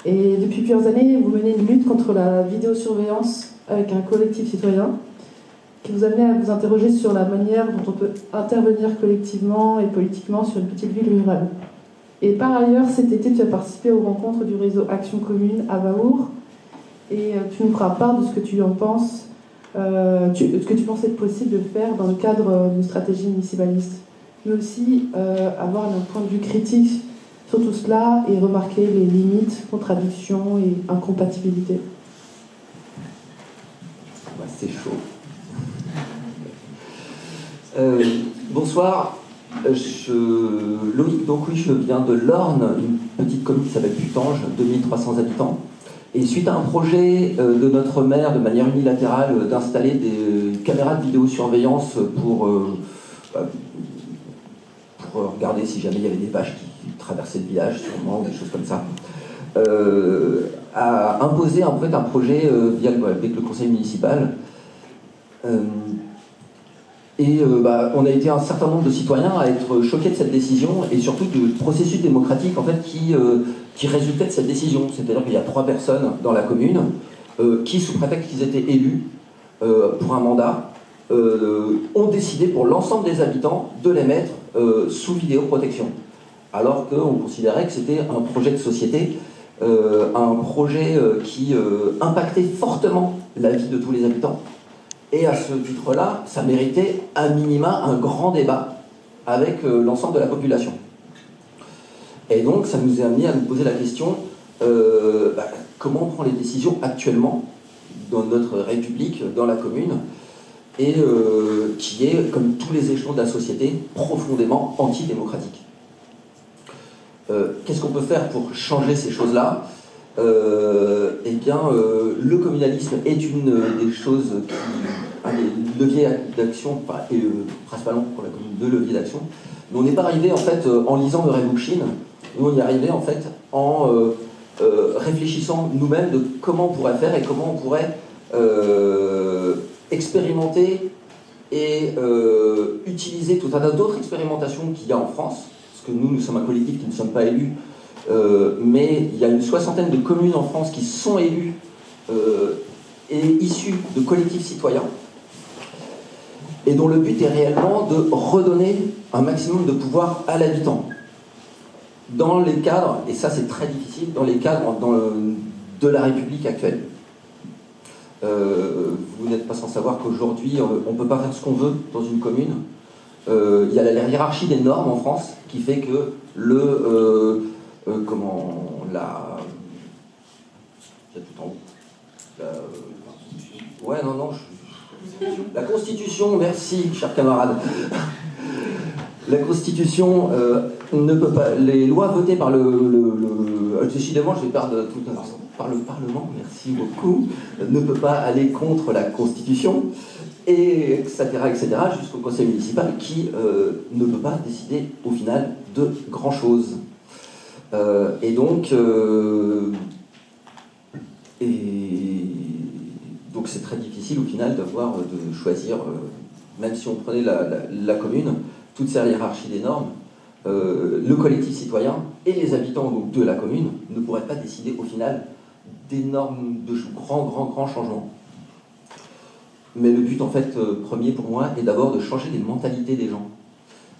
Et depuis plusieurs années, vous menez une lutte contre la vidéosurveillance avec un collectif citoyen qui vous amène à vous interroger sur la manière dont on peut intervenir collectivement et politiquement sur une petite ville rurale. Et par ailleurs, cet été, tu as participé aux rencontres du réseau Action Commune à Vaour et tu nous feras part de ce que tu en penses, ce que tu penses être possible de faire dans le cadre d'une stratégie municipaliste, mais aussi avoir un point de vue critique sur tout cela et remarquer les limites, contradictions et incompatibilités. Ouais, c'est chaud. Bonsoir. Loïc, donc oui, je viens de l'Orne, une petite commune qui s'appelle Putange, 2300 habitants. Et suite à un projet de notre maire, de manière unilatérale, d'installer des caméras de vidéosurveillance pour regarder si jamais il y avait des vaches qui traversaient le village, sûrement, ou des choses comme ça, a imposé en fait un projet avec le conseil municipal. On a été un certain nombre de citoyens à être choqués de cette décision et surtout du processus démocratique en fait, qui résultait de cette décision. C'est-à-dire qu'il y a 3 personnes dans la commune qui, sous prétexte qu'ils étaient élus pour un mandat, ont décidé pour l'ensemble des habitants de les mettre sous vidéoprotection. Alors qu'on considérait que c'était un projet de société, un projet qui impactait fortement la vie de tous les habitants. Et à ce titre-là, ça méritait à minima un grand débat avec l'ensemble de la population. Et donc, ça nous a amené à nous poser la question comment on prend les décisions actuellement dans notre République, dans la commune, et qui est, comme tous les échelons de la société, profondément antidémocratique. Qu'est-ce qu'on peut faire pour changer ces choses-là ? Le communalisme est une des choses un des leviers d'action, principalement pour la commune, 2 leviers d'action. Mais on n'est pas arrivé en fait en lisant le Bookchin, nous on y est arrivé en fait en réfléchissant nous-mêmes de comment on pourrait faire et comment on pourrait expérimenter et utiliser tout un tas d'autres expérimentations qu'il y a en France, parce que nous sommes un collectif qui ne sommes pas élus, mais il y a une 60aine de communes en France qui sont élues et issues de collectifs citoyens, et dont le but est réellement de redonner un maximum de pouvoir à l'habitant. Dans les cadres, et ça c'est très difficile, dans les cadres de la République actuelle. Vous n'êtes pas sans savoir qu'aujourd'hui, on ne peut pas faire ce qu'on veut dans une commune. Il y a la hiérarchie des normes en France qui fait que il y a tout en haut. La Constitution, merci, cher camarade. La Constitution ne peut pas. Les lois votées par décidément, je vais perdre tout par le Parlement, merci beaucoup, ne peut pas aller contre la Constitution, et etc., jusqu'au Conseil municipal qui ne peut pas décider au final de grand-chose. Donc c'est très difficile au final de choisir, même si on prenait la commune, toute sa hiérarchie des normes, le collectif citoyen et les habitants donc, de la commune ne pourraient pas décider au final d'énormes, de grands changements. Mais le but en fait premier pour moi est d'abord de changer les mentalités des gens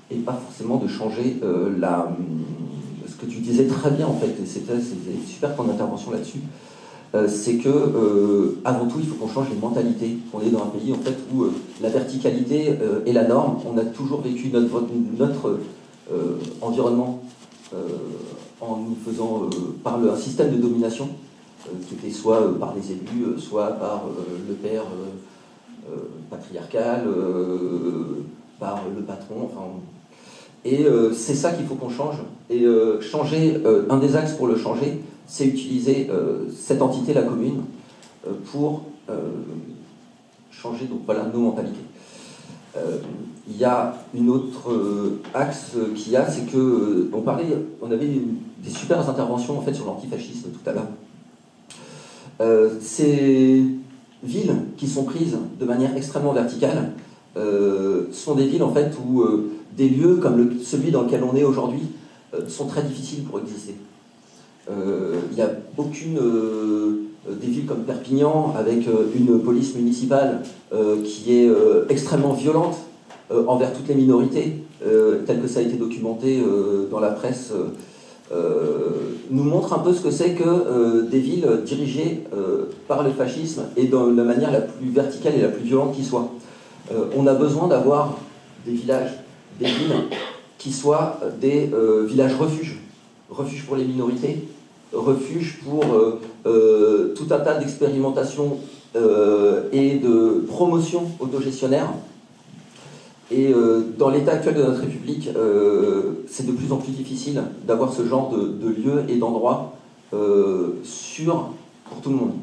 et pas forcément de changer ce que tu disais très bien en fait, et c'était super ton intervention là-dessus. C'est que avant tout il faut qu'on change les mentalités. On est dans un pays en fait où la verticalité est la norme. On a toujours vécu notre environnement en nous faisant par un système de domination qui était soit par les élus, soit par le père patriarcal, par le patron. Et c'est ça qu'il faut qu'on change. Et changer, un des axes pour le changer, c'est utiliser cette entité, la commune, pour changer nos mentalités. Il y a une autre axe qu'il y a, c'est que on avait des super interventions en fait sur l'antifascisme tout à l'heure. Ces villes qui sont prises de manière extrêmement verticale sont des villes en fait où des lieux comme celui dans lequel on est aujourd'hui sont très difficiles pour exister. Il n'y a aucune des villes comme Perpignan avec une police municipale qui est extrêmement violente envers toutes les minorités, tel que ça a été documenté dans la presse, nous montre un peu ce que c'est que des villes dirigées par le fascisme et de la manière la plus verticale et la plus violente qui soit. On a besoin d'avoir des villages, des villes qui soient des villages refuges pour les minorités, refuges pour tout un tas d'expérimentations et de promotions autogestionnaires, Et dans l'état actuel de notre République, c'est de plus en plus difficile d'avoir ce genre de lieux et d'endroits sûrs pour tout le monde.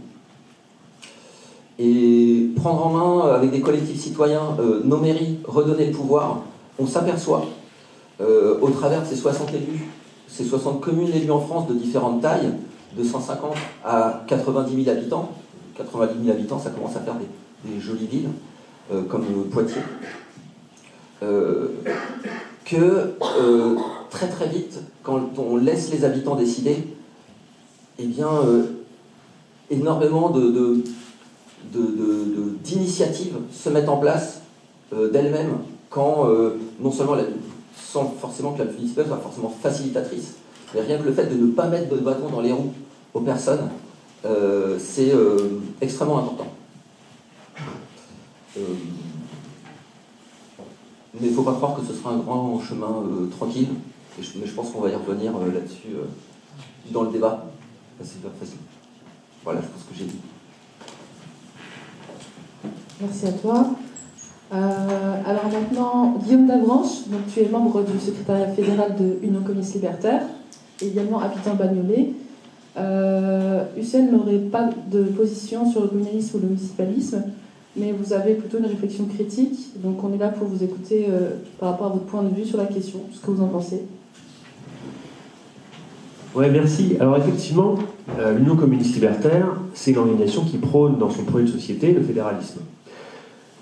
Et prendre en main avec des collectifs citoyens nos mairies, redonner le pouvoir, on s'aperçoit au travers de ces 60 élus, ces 60 communes élues en France de différentes tailles, de 150 à 90 000 habitants. 90 000 habitants, ça commence à faire des jolies villes, comme Poitiers. Que très très vite, quand on laisse les habitants décider, eh bien, énormément d'initiatives se mettent en place d'elles-mêmes quand non seulement sans forcément que la municipalité soit forcément facilitatrice, mais rien que le fait de ne pas mettre de bâton dans les roues aux personnes, c'est extrêmement important. Mais il ne faut pas croire que ce sera un grand chemin tranquille, mais je pense qu'on va y revenir là-dessus dans le débat. C'est pas facile. Voilà, je pense que j'ai dit. Merci à toi. Alors maintenant, Guillaume Davranche, donc tu es membre du secrétariat fédéral de Union communiste libertaire, et également habitant Bagnolet. UCL n'aurait pas de position sur le communalisme ou le municipalisme, mais vous avez plutôt une réflexion critique, donc on est là pour vous écouter par rapport à votre point de vue sur la question, ce que vous en pensez. Ouais, merci. Alors effectivement, l'Union communiste libertaire, c'est une organisation qui prône dans son projet de société le fédéralisme.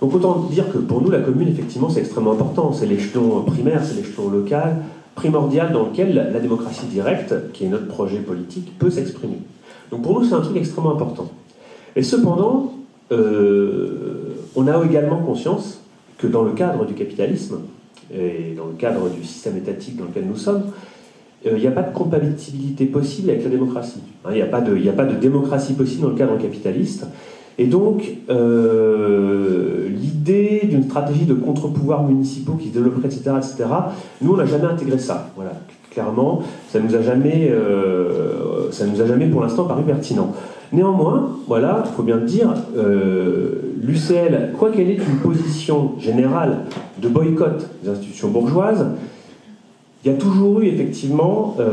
Donc autant dire que pour nous, la commune, effectivement, c'est extrêmement important. C'est l'échelon primaire, c'est l'échelon local, primordial dans lequel la démocratie directe, qui est notre projet politique, peut s'exprimer. Donc pour nous, c'est un truc extrêmement important. Et cependant, on a également conscience que dans le cadre du capitalisme, et dans le cadre du système étatique dans lequel nous sommes, il n'y a pas de compatibilité possible avec la démocratie. Il n'y a pas de démocratie possible dans le cadre capitaliste. Et donc, l'idée d'une stratégie de contre-pouvoirs municipaux qui se développerait, etc., nous, on n'a jamais intégré ça. Voilà. Clairement, ça nous a jamais pour l'instant paru pertinent. Néanmoins, voilà, il faut bien le dire, l'UCL, quoi qu'elle ait une position générale de boycott des institutions bourgeoises, il y a toujours eu effectivement un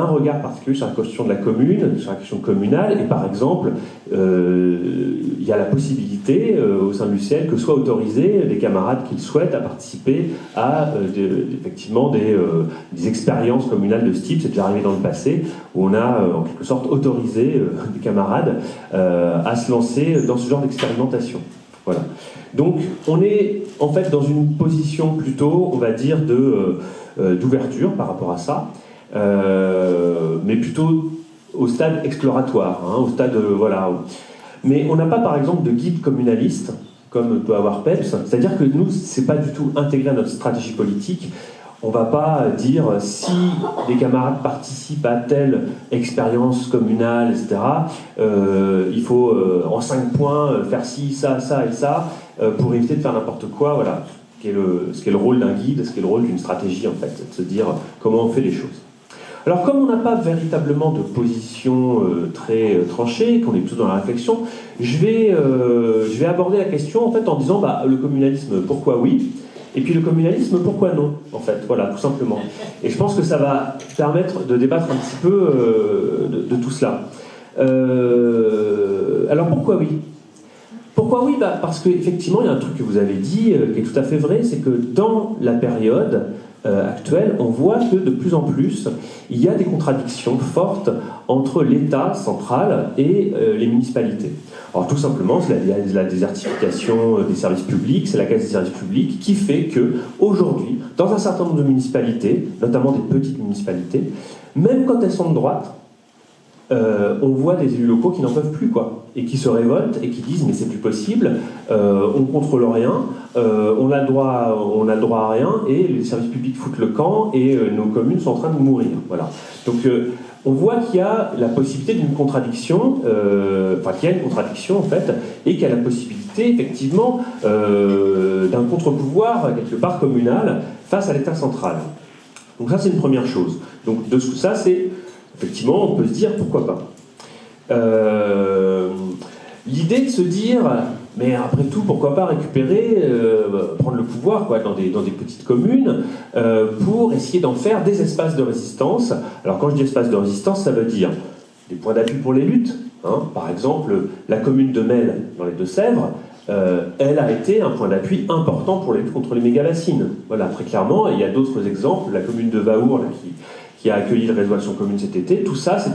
regard particulier sur la question de la commune, sur la question communale, et par exemple, il y a la possibilité au sein de l'UCL que soient autorisés des camarades qui le souhaitent à participer à effectivement des expériences communales de ce type. C'est déjà arrivé dans le passé, où on a en quelque sorte autorisé des camarades à se lancer dans ce genre d'expérimentation. Voilà. Donc on est en fait dans une position plutôt, on va dire, d'ouverture par rapport à ça, mais plutôt au stade exploratoire, au stade voilà. Mais on n'a pas par exemple de guide communaliste comme peut avoir PEPS, c'est-à-dire que nous c'est pas du tout intégré à notre stratégie politique. On ne va pas dire si les camarades participent à telle expérience communale, etc. Il faut en 5 points faire ci, ça, ça et ça pour éviter de faire n'importe quoi. Voilà, ce qui est le rôle d'un guide, ce qui est le rôle d'une stratégie en fait, de se dire comment on fait les choses. Alors comme on n'a pas véritablement de position très tranchée, qu'on est plutôt dans la réflexion, je vais aborder la question en fait en disant le communalisme, pourquoi oui ? Et puis le communalisme, pourquoi non, en fait, voilà, tout simplement. Et je pense que ça va permettre de débattre un petit peu de tout cela. Alors pourquoi oui ? Pourquoi oui ? Parce qu'effectivement, il y a un truc que vous avez dit qui est tout à fait vrai, c'est que dans la période actuelle, on voit que de plus en plus, il y a des contradictions fortes entre l'État central et les municipalités. Alors tout simplement, c'est la désertification des services publics, c'est la casse des services publics qui fait que aujourd'hui, dans un certain nombre de municipalités, notamment des petites municipalités, même quand elles sont de droite, on voit des élus locaux qui n'en peuvent plus, quoi, et qui se révoltent et qui disent mais c'est plus possible, on contrôle rien, on a le droit à rien et les services publics foutent le camp et nos communes sont en train de mourir. Voilà. Donc on voit qu'il y a la possibilité d'une contradiction, qu'il y a une contradiction en fait, et qu'il y a la possibilité effectivement d'un contre-pouvoir quelque part communal face à l'État central. Donc ça c'est une première chose. Donc de ça c'est effectivement, on peut se dire pourquoi pas. L'idée de se dire Mais après tout, pourquoi pas récupérer, prendre le pouvoir dans des petites communes pour essayer d'en faire des espaces de résistance. Alors quand je dis espaces de résistance, ça veut dire des points d'appui pour les luttes. Par exemple, la commune de Melle, dans les Deux-Sèvres, elle a été un point d'appui important pour les luttes contre les méga-bassines. Voilà, très clairement. Et il y a d'autres exemples. La commune de Vaour, qui a accueilli le réseau Action Commune cet été. Tout ça, c'est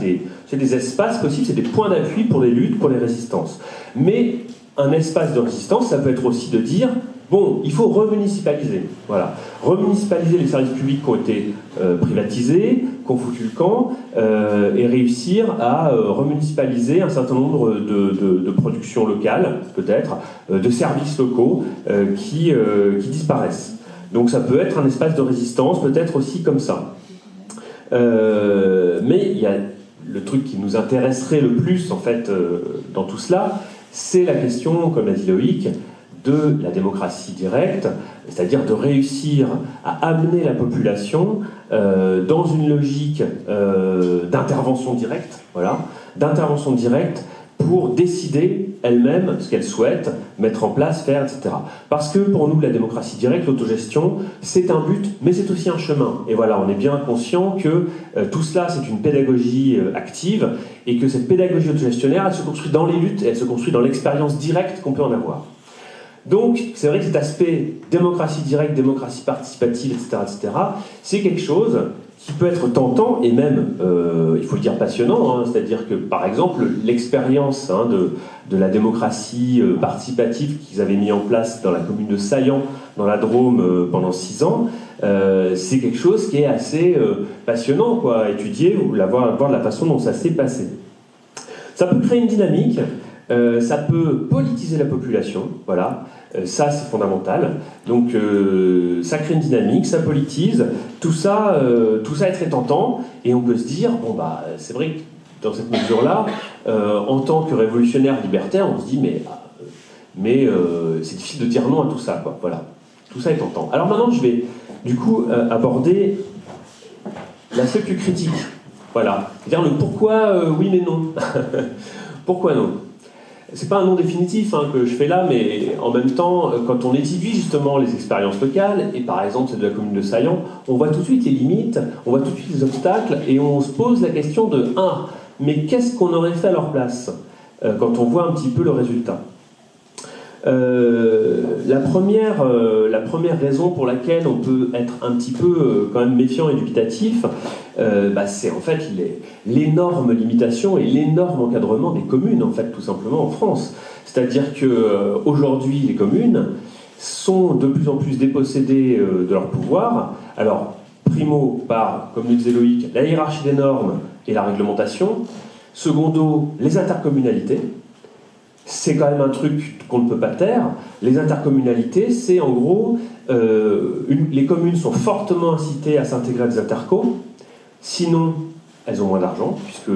des espaces possibles, c'est des points d'appui pour les luttes, pour les résistances. Mais un espace de résistance, ça peut être aussi de dire, bon, il faut remunicipaliser. Voilà. Remunicipaliser les services publics qui ont été privatisés, qui ont foutu le camp, et réussir à remunicipaliser un certain nombre de productions locales, peut-être, de services locaux qui disparaissent. Donc ça peut être un espace de résistance, peut-être aussi comme ça. Mais il y a le truc qui nous intéresserait le plus, en fait, dans tout cela, c'est la question, comme l'a dit Loïc, de la démocratie directe, c'est-à-dire de réussir à amener la population dans une logique d'intervention directe, d'intervention directe pour décider elle-même ce qu'elle souhaite mettre en place, faire, etc. Parce que pour nous, la démocratie directe, l'autogestion, c'est un but, mais c'est aussi un chemin. Et voilà, on est bien conscient que tout cela, c'est une pédagogie active, et que cette pédagogie autogestionnaire, elle se construit dans les luttes, et elle se construit dans l'expérience directe qu'on peut en avoir. Donc, c'est vrai que cet aspect démocratie directe, démocratie participative, etc., c'est quelque chose qui peut être tentant et même, il faut le dire, passionnant. C'est-à-dire que, par exemple, l'expérience de la démocratie participative qu'ils avaient mis en place dans la commune de Saillant, dans la Drôme, pendant 6 ans, c'est quelque chose qui est assez passionnant, à étudier ou voir la façon dont ça s'est passé. Ça peut créer une dynamique. Ça peut politiser la population, voilà, ça c'est fondamental. Donc ça crée une dynamique, ça politise, tout ça est très tentant, et on peut se dire, bon bah c'est vrai que dans cette mesure-là, en tant que révolutionnaire libertaire, on se dit mais c'est difficile de dire non à tout ça, voilà, tout ça est tentant. Alors maintenant je vais du coup aborder l'aspect plus critique, voilà, c'est-à-dire le pourquoi oui mais non. Pourquoi non? C'est pas un nom définitif que je fais là, mais en même temps, quand on étudie justement les expériences locales, et par exemple celle de la commune de Saillant, on voit tout de suite les limites, on voit tout de suite les obstacles, et on se pose la question de mais qu'est-ce qu'on aurait fait à leur place quand on voit un petit peu le résultat. La première raison pour laquelle on peut être un petit peu quand même méfiant et dubitatif, c'est en fait l'énorme limitation et l'énorme encadrement des communes, en fait, tout simplement en France. C'est-à-dire qu'aujourd'hui, les communes sont de plus en plus dépossédées de leur pouvoir. Alors, primo, par, comme le disait Loïc, la hiérarchie des normes et la réglementation. Secondo, les intercommunalités. C'est quand même un truc qu'on ne peut pas taire. Les intercommunalités, c'est en gros, les communes sont fortement incitées à s'intégrer à des intercos, sinon elles ont moins d'argent, puisque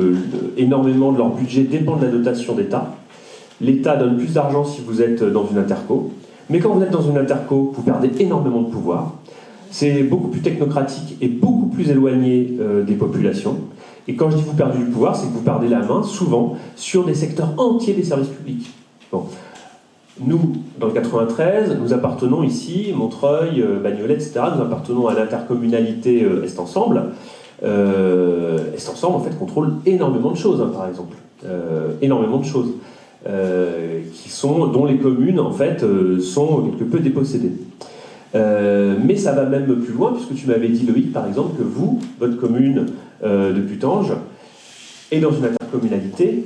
énormément de leur budget dépend de la dotation d'État. L'État donne plus d'argent si vous êtes dans une interco, mais quand vous êtes dans une interco, vous perdez énormément de pouvoir. C'est beaucoup plus technocratique et beaucoup plus éloigné des populations. Et quand je dis vous perdez du pouvoir, c'est que vous perdez la main, souvent, sur des secteurs entiers des services publics. Bon. Nous, dans le 93, nous appartenons ici, Montreuil, Bagnolet, etc., nous appartenons à l'intercommunalité Est Ensemble. Est Ensemble, en fait, contrôle énormément de choses, par exemple. Énormément de choses. Dont les communes, en fait, sont quelque peu dépossédées. Mais ça va même plus loin, puisque tu m'avais dit, Loïc, par exemple, que vous, votre commune de Putange, est dans une intercommunalité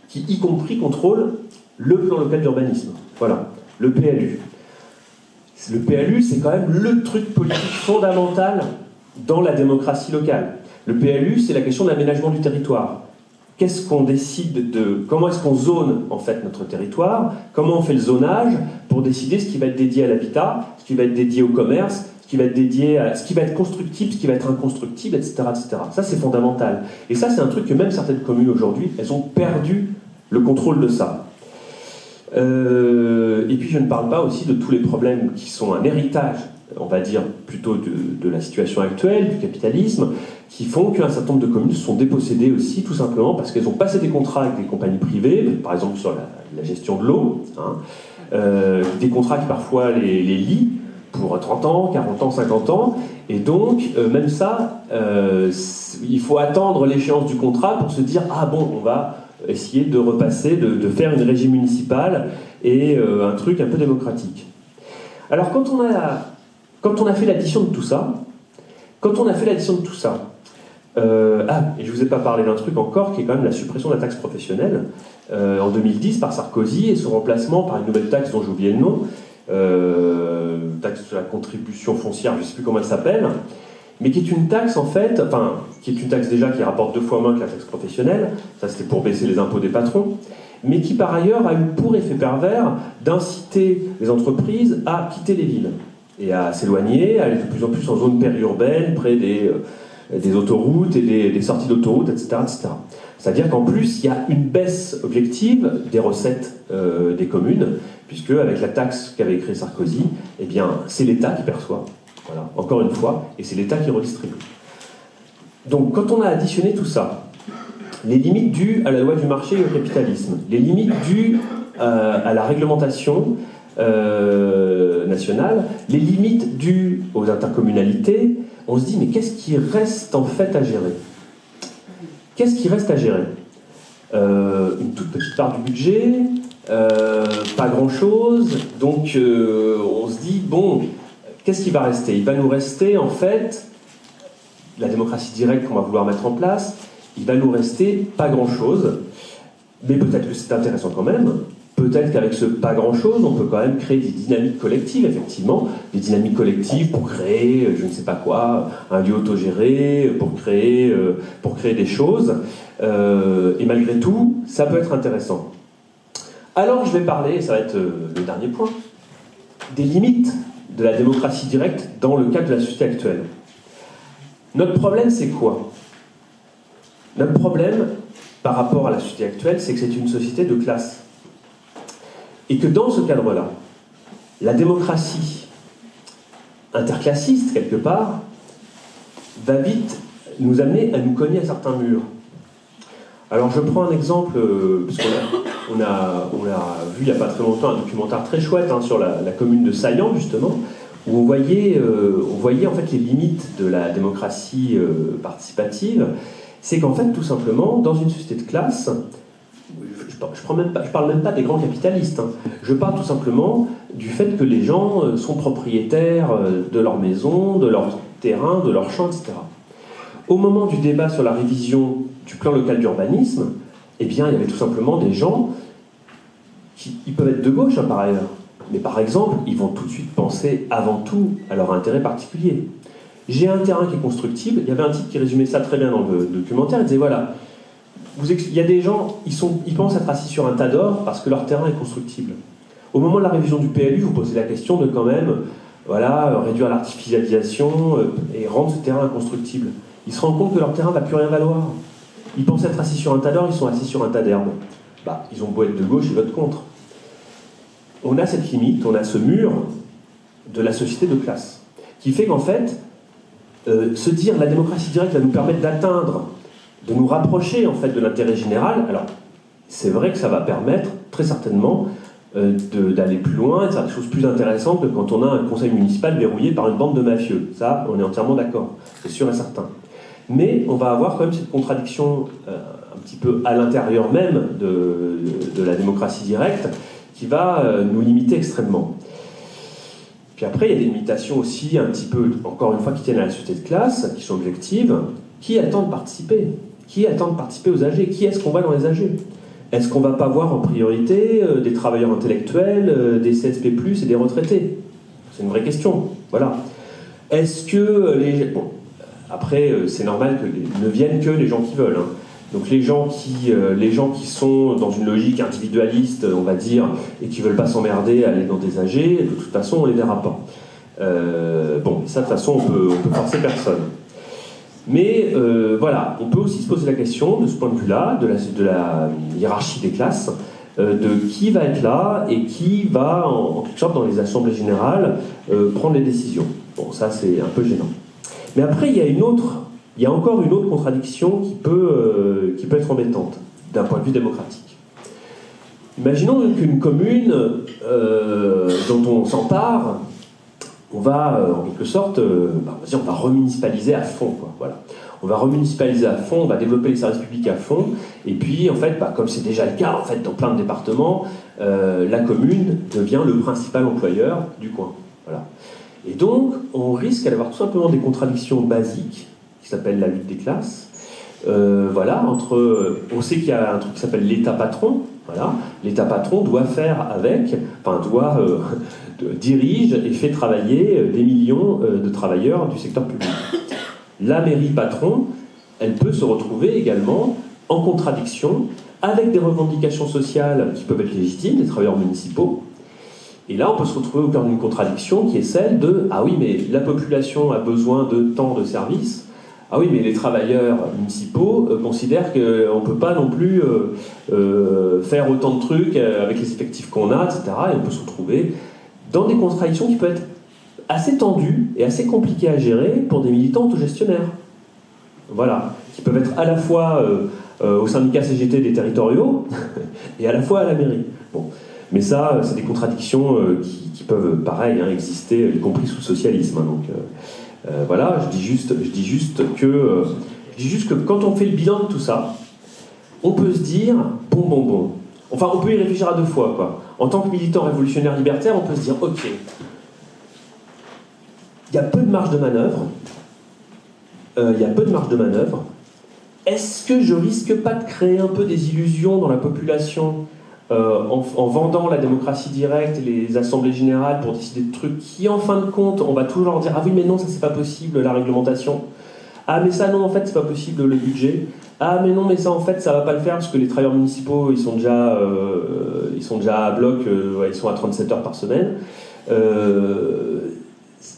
qui, y compris, contrôle le plan local d'urbanisme. Voilà, le PLU. Le PLU, c'est quand même le truc politique fondamental dans la démocratie locale. Le PLU, c'est la question de l'aménagement du territoire. Qu'est-ce qu'on décide comment est-ce qu'on zone, en fait, notre territoire? Comment on fait le zonage pour décider ce qui va être dédié à l'habitat, ce qui va être dédié au commerce, ce qui va être dédié à ce qui va être constructible, ce qui va être inconstructible, etc., etc. Ça, c'est fondamental. Et ça, c'est un truc que même certaines communes aujourd'hui, elles ont perdu le contrôle de ça. Et puis, je ne parle pas aussi de tous les problèmes qui sont un héritage, on va dire, plutôt de la situation actuelle, du capitalisme, qui font qu'un certain nombre de communes se sont dépossédées aussi, tout simplement parce qu'elles ont passé des contrats avec des compagnies privées, par exemple sur la gestion de l'eau, des contrats qui parfois les lient pour 30 ans, 40 ans, 50 ans, et donc même ça, il faut attendre l'échéance du contrat pour se dire « Ah bon, on va essayer de repasser, de faire une régie municipale et un truc un peu démocratique. » Alors quand on a fait l'addition de tout ça, et je vous ai pas parlé d'un truc encore qui est quand même la suppression de la taxe professionnelle en 2010 par Sarkozy et son remplacement par une nouvelle taxe dont j'ai oublié le nom, taxe sur la contribution foncière, je ne sais plus comment elle s'appelle, mais qui est une taxe en fait, enfin qui est une taxe déjà qui rapporte 2 fois moins que la taxe professionnelle, ça c'était pour baisser les impôts des patrons, mais qui par ailleurs a eu pour effet pervers d'inciter les entreprises à quitter les villes et à s'éloigner, à aller de plus en plus en zone périurbaine, près des autoroutes et des sorties d'autoroutes, etc., etc. C'est-à-dire qu'en plus, il y a une baisse objective des recettes des communes, puisque avec la taxe qu'avait créée Sarkozy, eh bien, c'est l'État qui perçoit, voilà, encore une fois, et c'est l'État qui redistribue. Donc, quand on a additionné tout ça, les limites dues à la loi du marché et au capitalisme, les limites dues à la réglementation nationale, les limites dues aux intercommunalités, on se dit, mais qu'est-ce qui reste en fait à gérer ? Qu'est-ce qui reste à gérer ? Une toute petite part du budget, pas grand-chose, donc on se dit, bon, qu'est-ce qui va rester ? Il va nous rester en fait la démocratie directe qu'on va vouloir mettre en place, il va nous rester pas grand-chose, mais peut-être que c'est intéressant quand même. Peut-être qu'avec ce pas grand-chose, on peut quand même créer des dynamiques collectives, effectivement, des dynamiques collectives pour créer, je ne sais pas quoi, un lieu autogéré, pour créer des choses. Et malgré tout, ça peut être intéressant. Alors, je vais parler, et ça va être le dernier point, des limites de la démocratie directe dans le cadre de la société actuelle. Notre problème, c'est quoi ? Notre problème, par rapport à la société actuelle, c'est que c'est une société de classe. Et que dans ce cadre-là, la démocratie interclassiste, quelque part, va vite nous amener à nous cogner à certains murs. Alors je prends un exemple, parce qu'on a vu il n'y a pas très longtemps un documentaire très chouette sur la commune de Saillant, justement, où on voyait en fait les limites de la démocratie participative. C'est qu'en fait, tout simplement, dans une société de classe, je parle même pas des grands capitalistes, je parle tout simplement du fait que les gens sont propriétaires de leur maison, de leur terrain, de leur champ, etc. Au moment du débat sur la révision du plan local d'urbanisme, eh bien, il y avait tout simplement des gens qui ils peuvent être de gauche par ailleurs, mais par exemple, ils vont tout de suite penser avant tout à leur intérêt particulier. J'ai un terrain qui est constructible, il y avait un type qui résumait ça très bien dans le documentaire, il disait voilà, il y a des gens, ils pensent être assis sur un tas d'or parce que leur terrain est constructible. Au moment de la révision du PLU, vous posez la question de quand même réduire l'artificialisation et rendre ce terrain inconstructible. Ils se rendent compte que leur terrain ne va plus rien valoir. Ils pensent être assis sur un tas d'or, ils sont assis sur un tas d'herbe. Ils ont beau être de gauche, ils votent contre. On a cette limite, on a ce mur de la société de classe, qui fait qu'en fait, se dire la démocratie directe va nous permettre d'atteindre, de nous rapprocher en fait de l'intérêt général, alors c'est vrai que ça va permettre très certainement d'aller plus loin et de faire des choses plus intéressantes que quand on a un conseil municipal verrouillé par une bande de mafieux. Ça, on est entièrement d'accord, c'est sûr et certain. Mais on va avoir quand même cette contradiction un petit peu à l'intérieur même de la démocratie directe qui va nous limiter extrêmement. Puis après, il y a des limitations aussi un petit peu, encore une fois, qui tiennent à la société de classe, qui sont objectives. Qui attend de participer ? Qui attend de participer aux AG ? Qui est-ce qu'on voit dans les AG ? Est-ce qu'on ne va pas voir en priorité des travailleurs intellectuels, des CSP+, et des retraités ? C'est une vraie question. Voilà. Est-ce que les... Bon, après, c'est normal que ne viennent que les gens qui veulent. Donc les gens qui sont dans une logique individualiste, on va dire, et qui ne veulent pas s'emmerder à aller dans des AG, de toute façon, on ne les verra pas. Ça, de toute façon, on peut forcer personne. Mais voilà, on peut aussi se poser la question, de ce point de vue-là, de la hiérarchie des classes, de qui va être là et qui va, en quelque sorte, dans les assemblées générales, prendre les décisions. Bon, ça, c'est un peu gênant. Mais après, il y a encore une autre contradiction qui peut être embêtante, d'un point de vue démocratique. Imaginons qu'une commune dont on s'empare, on va en quelque sorte, on va remunicipaliser à fond, quoi, voilà. On va remunicipaliser à fond, on va développer les services publics à fond, et puis en fait, comme c'est déjà le cas en fait, dans plein de départements, la commune devient le principal employeur du coin. Voilà. Et donc, on risque d'avoir tout simplement des contradictions basiques, qui s'appellent la lutte des classes. Voilà, on sait qu'il y a un truc qui s'appelle l'État patron. Voilà, l'État patron doit dirige et fait travailler des millions de travailleurs du secteur public. La mairie patron, elle peut se retrouver également en contradiction avec des revendications sociales qui peuvent être légitimes des travailleurs municipaux. Et là, on peut se retrouver au cœur d'une contradiction qui est celle de « Ah oui, mais la population a besoin de tant de services. Ah oui, mais les travailleurs municipaux considèrent qu'on ne peut pas non plus faire autant de trucs avec les effectifs qu'on a, etc. » Et on peut se retrouver dans des contradictions qui peuvent être assez tendues et assez compliquées à gérer pour des militants autogestionnaires. Voilà, qui peuvent être à la fois au syndicat CGT des territoriaux et à la fois à la mairie. Bon. Mais ça, c'est des contradictions qui peuvent, pareil, exister, y compris sous le socialisme. Hein, donc, voilà, je dis juste que quand on fait le bilan de tout ça, on peut se dire, bon. Enfin, on peut y réfléchir à deux fois, quoi. En tant que militant révolutionnaire libertaire, on peut se dire, ok, il y a peu de marge de manœuvre. Est-ce que je risque pas de créer un peu des illusions dans la population en vendant la démocratie directe et les assemblées générales pour décider de trucs qui, en fin de compte, on va toujours dire « Ah oui, mais non, ça c'est pas possible, la réglementation. Ah, mais ça non, en fait, c'est pas possible, le budget. Ah, mais non, mais ça, en fait, ça va pas le faire parce que les travailleurs municipaux, ils sont déjà à bloc, ils sont à 37 heures par semaine. »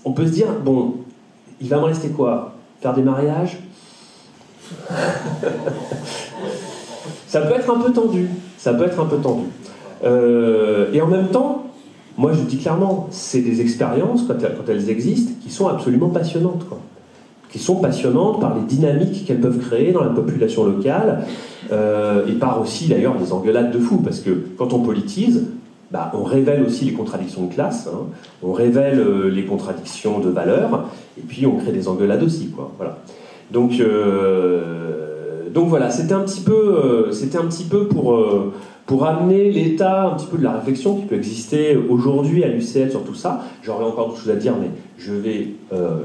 On peut se dire « Bon, il va me rester quoi? Faire des mariages ?» Ça peut être un peu tendu. Et en même temps, moi je dis clairement, c'est des expériences, quand elles existent, qui sont absolument passionnantes, quoi. Qui sont passionnantes par les dynamiques qu'elles peuvent créer dans la population locale, et par aussi d'ailleurs des engueulades de fous, parce que quand on politise, on révèle aussi les contradictions de classe, hein, on révèle les contradictions de valeurs, et puis on crée des engueulades aussi, quoi. Voilà. Donc voilà, c'était un petit peu pour amener l'état un petit peu de la réflexion qui peut exister aujourd'hui à l'UCL sur tout ça. J'aurais encore d'autres choses à dire, mais je vais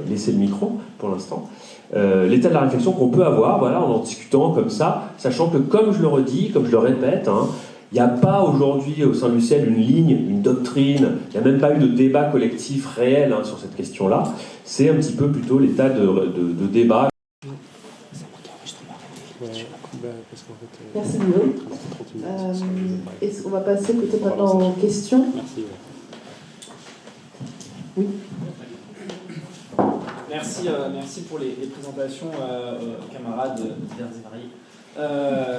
laisser le micro pour l'instant. L'état de la réflexion qu'on peut avoir, voilà, en discutant comme ça, sachant que, comme je le redis, comme je le répète, hein, il n'y a pas aujourd'hui au sein de l'UCL une ligne, une doctrine, il n'y a même pas eu de débat collectif réel sur cette question-là. C'est un petit peu plutôt l'état de débat. Merci Guillaume. On va passer peut-être maintenant aux questions. Merci. Oui. Merci pour les présentations, camarades divers et variés.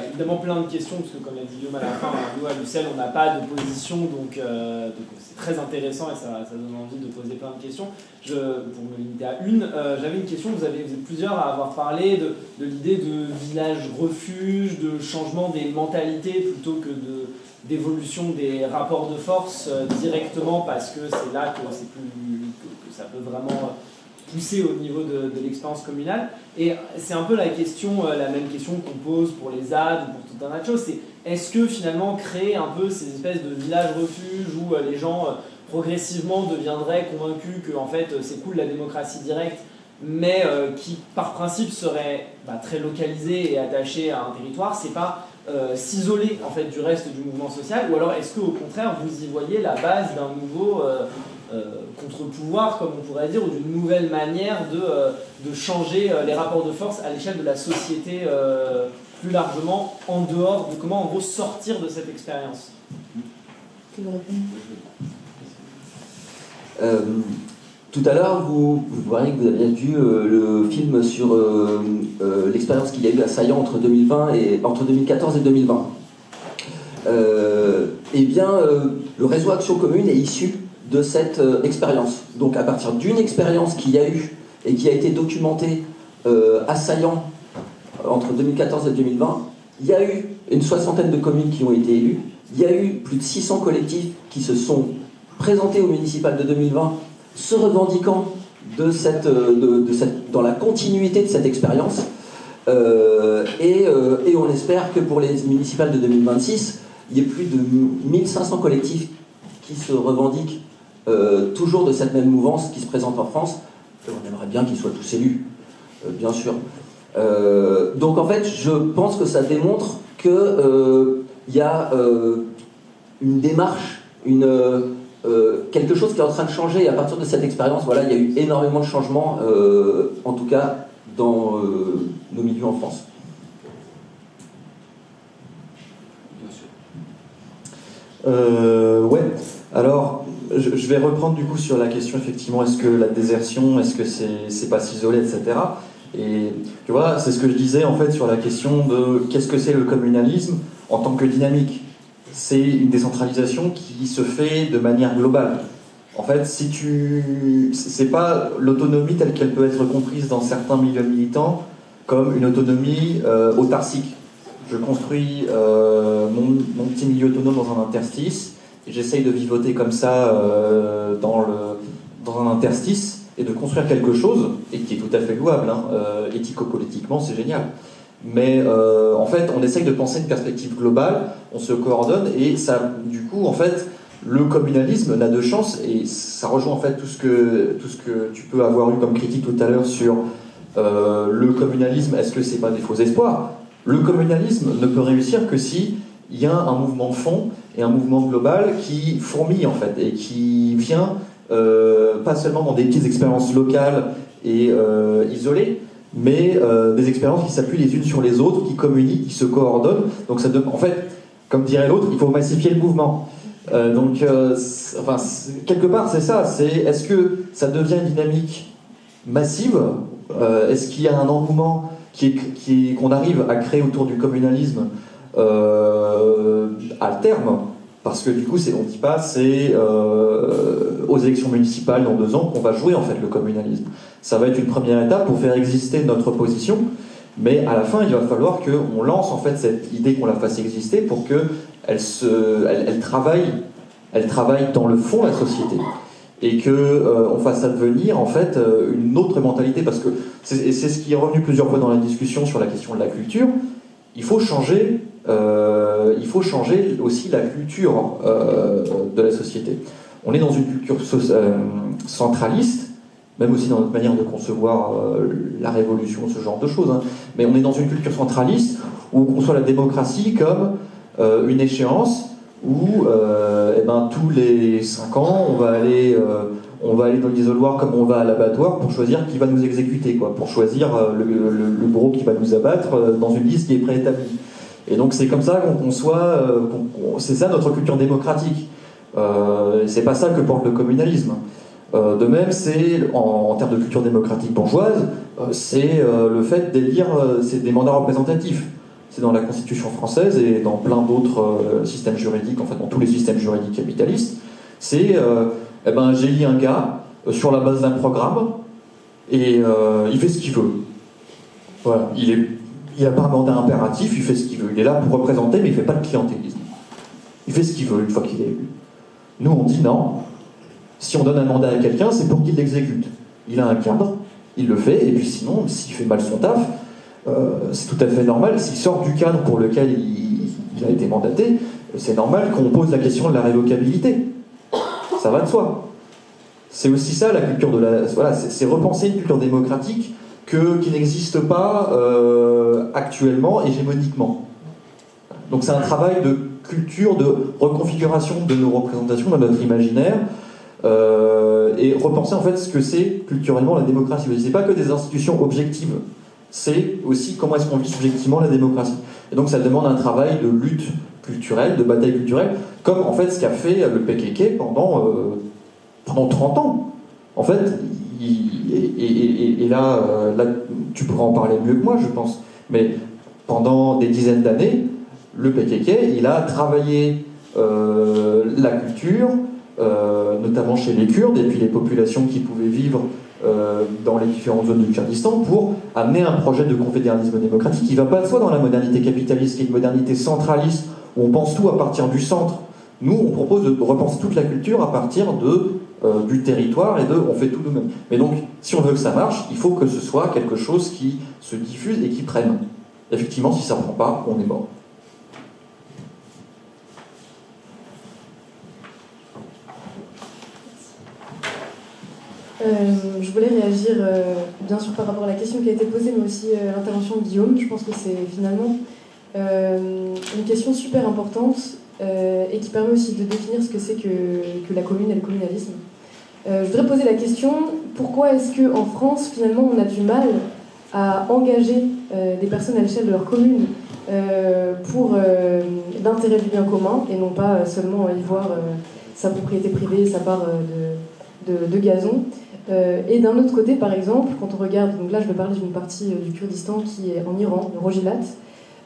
Évidemment plein de questions, parce que comme l'a dit Guillaume à la fin, nous à l'UCL on n'a pas de position, donc c'est très intéressant et ça donne envie de poser plein de questions. Pour me limiter à une, j'avais une question, vous êtes plusieurs à avoir parlé de l'idée de village refuge, de changement des mentalités plutôt que d'évolution des rapports de force directement, parce que c'est là que ça peut vraiment pousser au niveau de l'expérience communale. Et c'est un peu la même question qu'on pose pour les ZAD ou pour tout un tas de choses, c'est est-ce que finalement créer un peu ces espèces de villages refuges où les gens progressivement deviendraient convaincus que en fait c'est cool la démocratie directe, mais qui par principe serait très localisé et attaché à un territoire, c'est pas s'isoler en fait du reste du mouvement social, ou alors est-ce qu'au contraire vous y voyez la base d'un nouveau contre-pouvoir, comme on pourrait dire, ou d'une nouvelle manière de changer les rapports de force à l'échelle de la société plus largement, en dehors de comment en gros sortir de cette expérience? Tout à l'heure, vous voyez que vous avez vu le film sur l'expérience qu'il y a eu à Saillant entre 2014 et 2020. Le réseau Action Commune est issu de cette expérience. Donc à partir d'une expérience qu'il y a eu et qui a été documentée à Saillant entre 2014 et 2020, Il y a eu une 60aine de communes qui ont été élues. Il y a eu plus de 600 collectifs qui se sont présentés au municipal de 2020, se revendiquant dans la continuité de cette expérience. Et on espère que pour les municipales de 2026, il y ait plus de 1500 collectifs qui se revendiquent toujours de cette même mouvance qui se présente en France. Et on aimerait bien qu'ils soient tous élus, bien sûr. Donc en fait, je pense que ça démontre qu'il y a une démarche, quelque chose qui est en train de changer. Et à partir de cette expérience, voilà, il y a eu énormément de changements, en tout cas dans nos milieux en France. Ouais, alors je vais reprendre du coup sur la question effectivement, est-ce que la désertion, est-ce que c'est pas s'isoler, etc. Et tu vois, c'est ce que je disais en fait sur la question de qu'est-ce que c'est le communalisme en tant que dynamique. C'est une décentralisation qui se fait de manière globale. En fait, c'est pas l'autonomie telle qu'elle peut être comprise dans certains milieux militants comme une autonomie autarcique. Je construis mon petit milieu autonome dans un interstice et j'essaye de vivoter comme ça dans un interstice et de construire quelque chose, et qui est tout à fait louable, hein, éthico-politiquement, c'est génial. Mais en fait, on essaye de penser une perspective globale, on se coordonne, et ça, du coup, en fait, le communalisme n'a de chance, et ça rejoint en fait tout ce que tu peux avoir eu comme critique tout à l'heure sur le communalisme, est-ce que c'est pas des faux espoirs ? Le communalisme ne peut réussir que si il y a un mouvement de fond et un mouvement global qui fourmille en fait, et qui vient pas seulement dans des petites expériences locales et isolées, mais des expériences qui s'appuient les unes sur les autres, qui communiquent, qui se coordonnent. Donc ça en fait, comme dirait l'autre, il faut massifier le mouvement. Quelque part c'est ça, est-ce que ça devient une dynamique massive, est-ce qu'il y a un engouement qu'on arrive à créer autour du communalisme à terme, parce que du coup on ne dit pas c'est aux élections municipales dans 2 ans qu'on va jouer en fait le communalisme. Ça va être une première étape pour faire exister notre position, mais à la fin il va falloir qu'on lance en fait cette idée, qu'on la fasse exister pour qu'elle travaille dans le fond de la société, et qu'on fasse advenir en fait une autre mentalité, parce que c'est ce qui est revenu plusieurs fois dans la discussion sur la question de la culture. Il faut changer aussi la culture de la société. On est dans une culture centraliste, même aussi dans notre manière de concevoir la révolution, ce genre de choses, hein. Mais on est dans une culture centraliste où on conçoit la démocratie comme une échéance où tous les 5 ans, on va aller dans l'isoloir comme on va à l'abattoir pour choisir qui va nous exécuter, quoi, pour choisir le bourreau qui va nous abattre dans une liste qui est préétablie. Et donc c'est comme ça qu'on conçoit, c'est ça notre culture démocratique. C'est pas ça que porte le communalisme. De même, c'est en termes de culture démocratique bourgeoise, c'est le fait d'élire c'est des mandats représentatifs. C'est dans la Constitution française et dans plein d'autres systèmes juridiques, en fait dans tous les systèmes juridiques capitalistes. C'est j'élis un gars sur la base d'un programme et il fait ce qu'il veut. Voilà, il n'a pas un mandat impératif, il fait ce qu'il veut. Il est là pour représenter, mais il ne fait pas de clientélisme. Il fait ce qu'il veut une fois qu'il est élu. Nous, on dit non. Si on donne un mandat à quelqu'un, c'est pour qu'il l'exécute. Il a un cadre, il le fait, et puis sinon, s'il fait mal son taf, c'est tout à fait normal. S'il sort du cadre pour lequel il a été mandaté, c'est normal qu'on pose la question de la révocabilité. Ça va de soi. C'est aussi ça la culture de la... Voilà, c'est repenser une culture démocratique qui n'existe pas actuellement, hégémoniquement. Donc c'est un travail de culture, de reconfiguration de nos représentations, de notre imaginaire, et repenser en fait ce que c'est culturellement la démocratie. C'est pas que des institutions objectives, c'est aussi comment est-ce qu'on vit subjectivement la démocratie. Et donc ça demande un travail de lutte culturelle, de bataille culturelle, comme en fait ce qu'a fait le PKK pendant 30 ans. En fait, et là, tu pourras en parler mieux que moi, je pense, mais pendant des dizaines d'années, le PKK, il a travaillé la culture, notamment chez les Kurdes, et puis les populations qui pouvaient vivre dans les différentes zones du Kurdistan, pour amener un projet de confédéralisme démocratique qui ne va pas soit dans la modernité capitaliste, qui est une modernité centraliste, où on pense tout à partir du centre. Nous, on propose de repenser toute la culture à partir du territoire et on fait tout nous-mêmes. Mais donc, si on veut que ça marche, il faut que ce soit quelque chose qui se diffuse et qui prenne. Effectivement, si ça ne prend pas, on est mort. Je voulais réagir, bien sûr, par rapport à la question qui a été posée, mais aussi à l'intervention de Guillaume. Je pense que c'est finalement une question super importante et qui permet aussi de définir ce que c'est que la commune et le communalisme. Je voudrais poser la question, pourquoi est-ce qu'en France, finalement, on a du mal à engager des personnes à l'échelle de leur commune pour l'intérêt du bien commun, et non pas seulement y voir sa propriété privée, sa part de gazon. Et d'un autre côté, par exemple, quand on regarde, donc là je vais parler d'une partie du Kurdistan qui est en Iran, le Rojilat,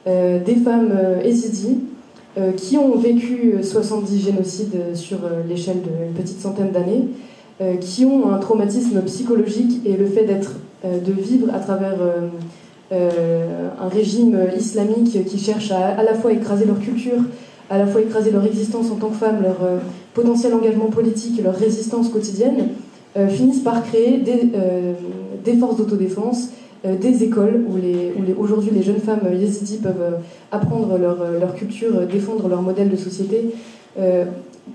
des femmes yézidis qui ont vécu 70 génocides sur l'échelle d'une petite centaine d'années, qui ont un traumatisme psychologique et le fait de vivre à travers un régime islamique qui cherche à la fois écraser leur culture, à la fois écraser leur existence en tant que femmes, leur potentiel engagement politique et leur résistance quotidienne, finissent par créer des forces d'autodéfense, des écoles où aujourd'hui les jeunes femmes yézidis peuvent apprendre leur culture, défendre leur modèle de société.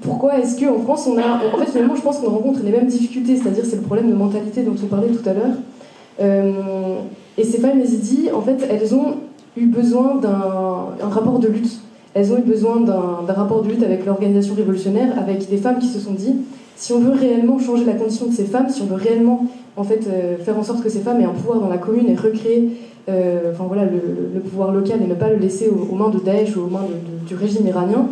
Pourquoi est-ce qu'en France, en fait, finalement, je pense qu'on rencontre les mêmes difficultés, c'est-à-dire c'est le problème de mentalité dont on parlait tout à l'heure. Et ces femmes yézidis, en fait, elles ont eu besoin d'un rapport de lutte. Elles ont eu besoin d'un rapport de lutte avec l'organisation révolutionnaire, avec des femmes qui se sont dit, si on veut réellement changer la condition de ces femmes, si on veut réellement en fait, faire en sorte que ces femmes aient un pouvoir dans la commune et recréer le pouvoir local et ne pas le laisser aux mains de Daesh ou aux mains du régime iranien,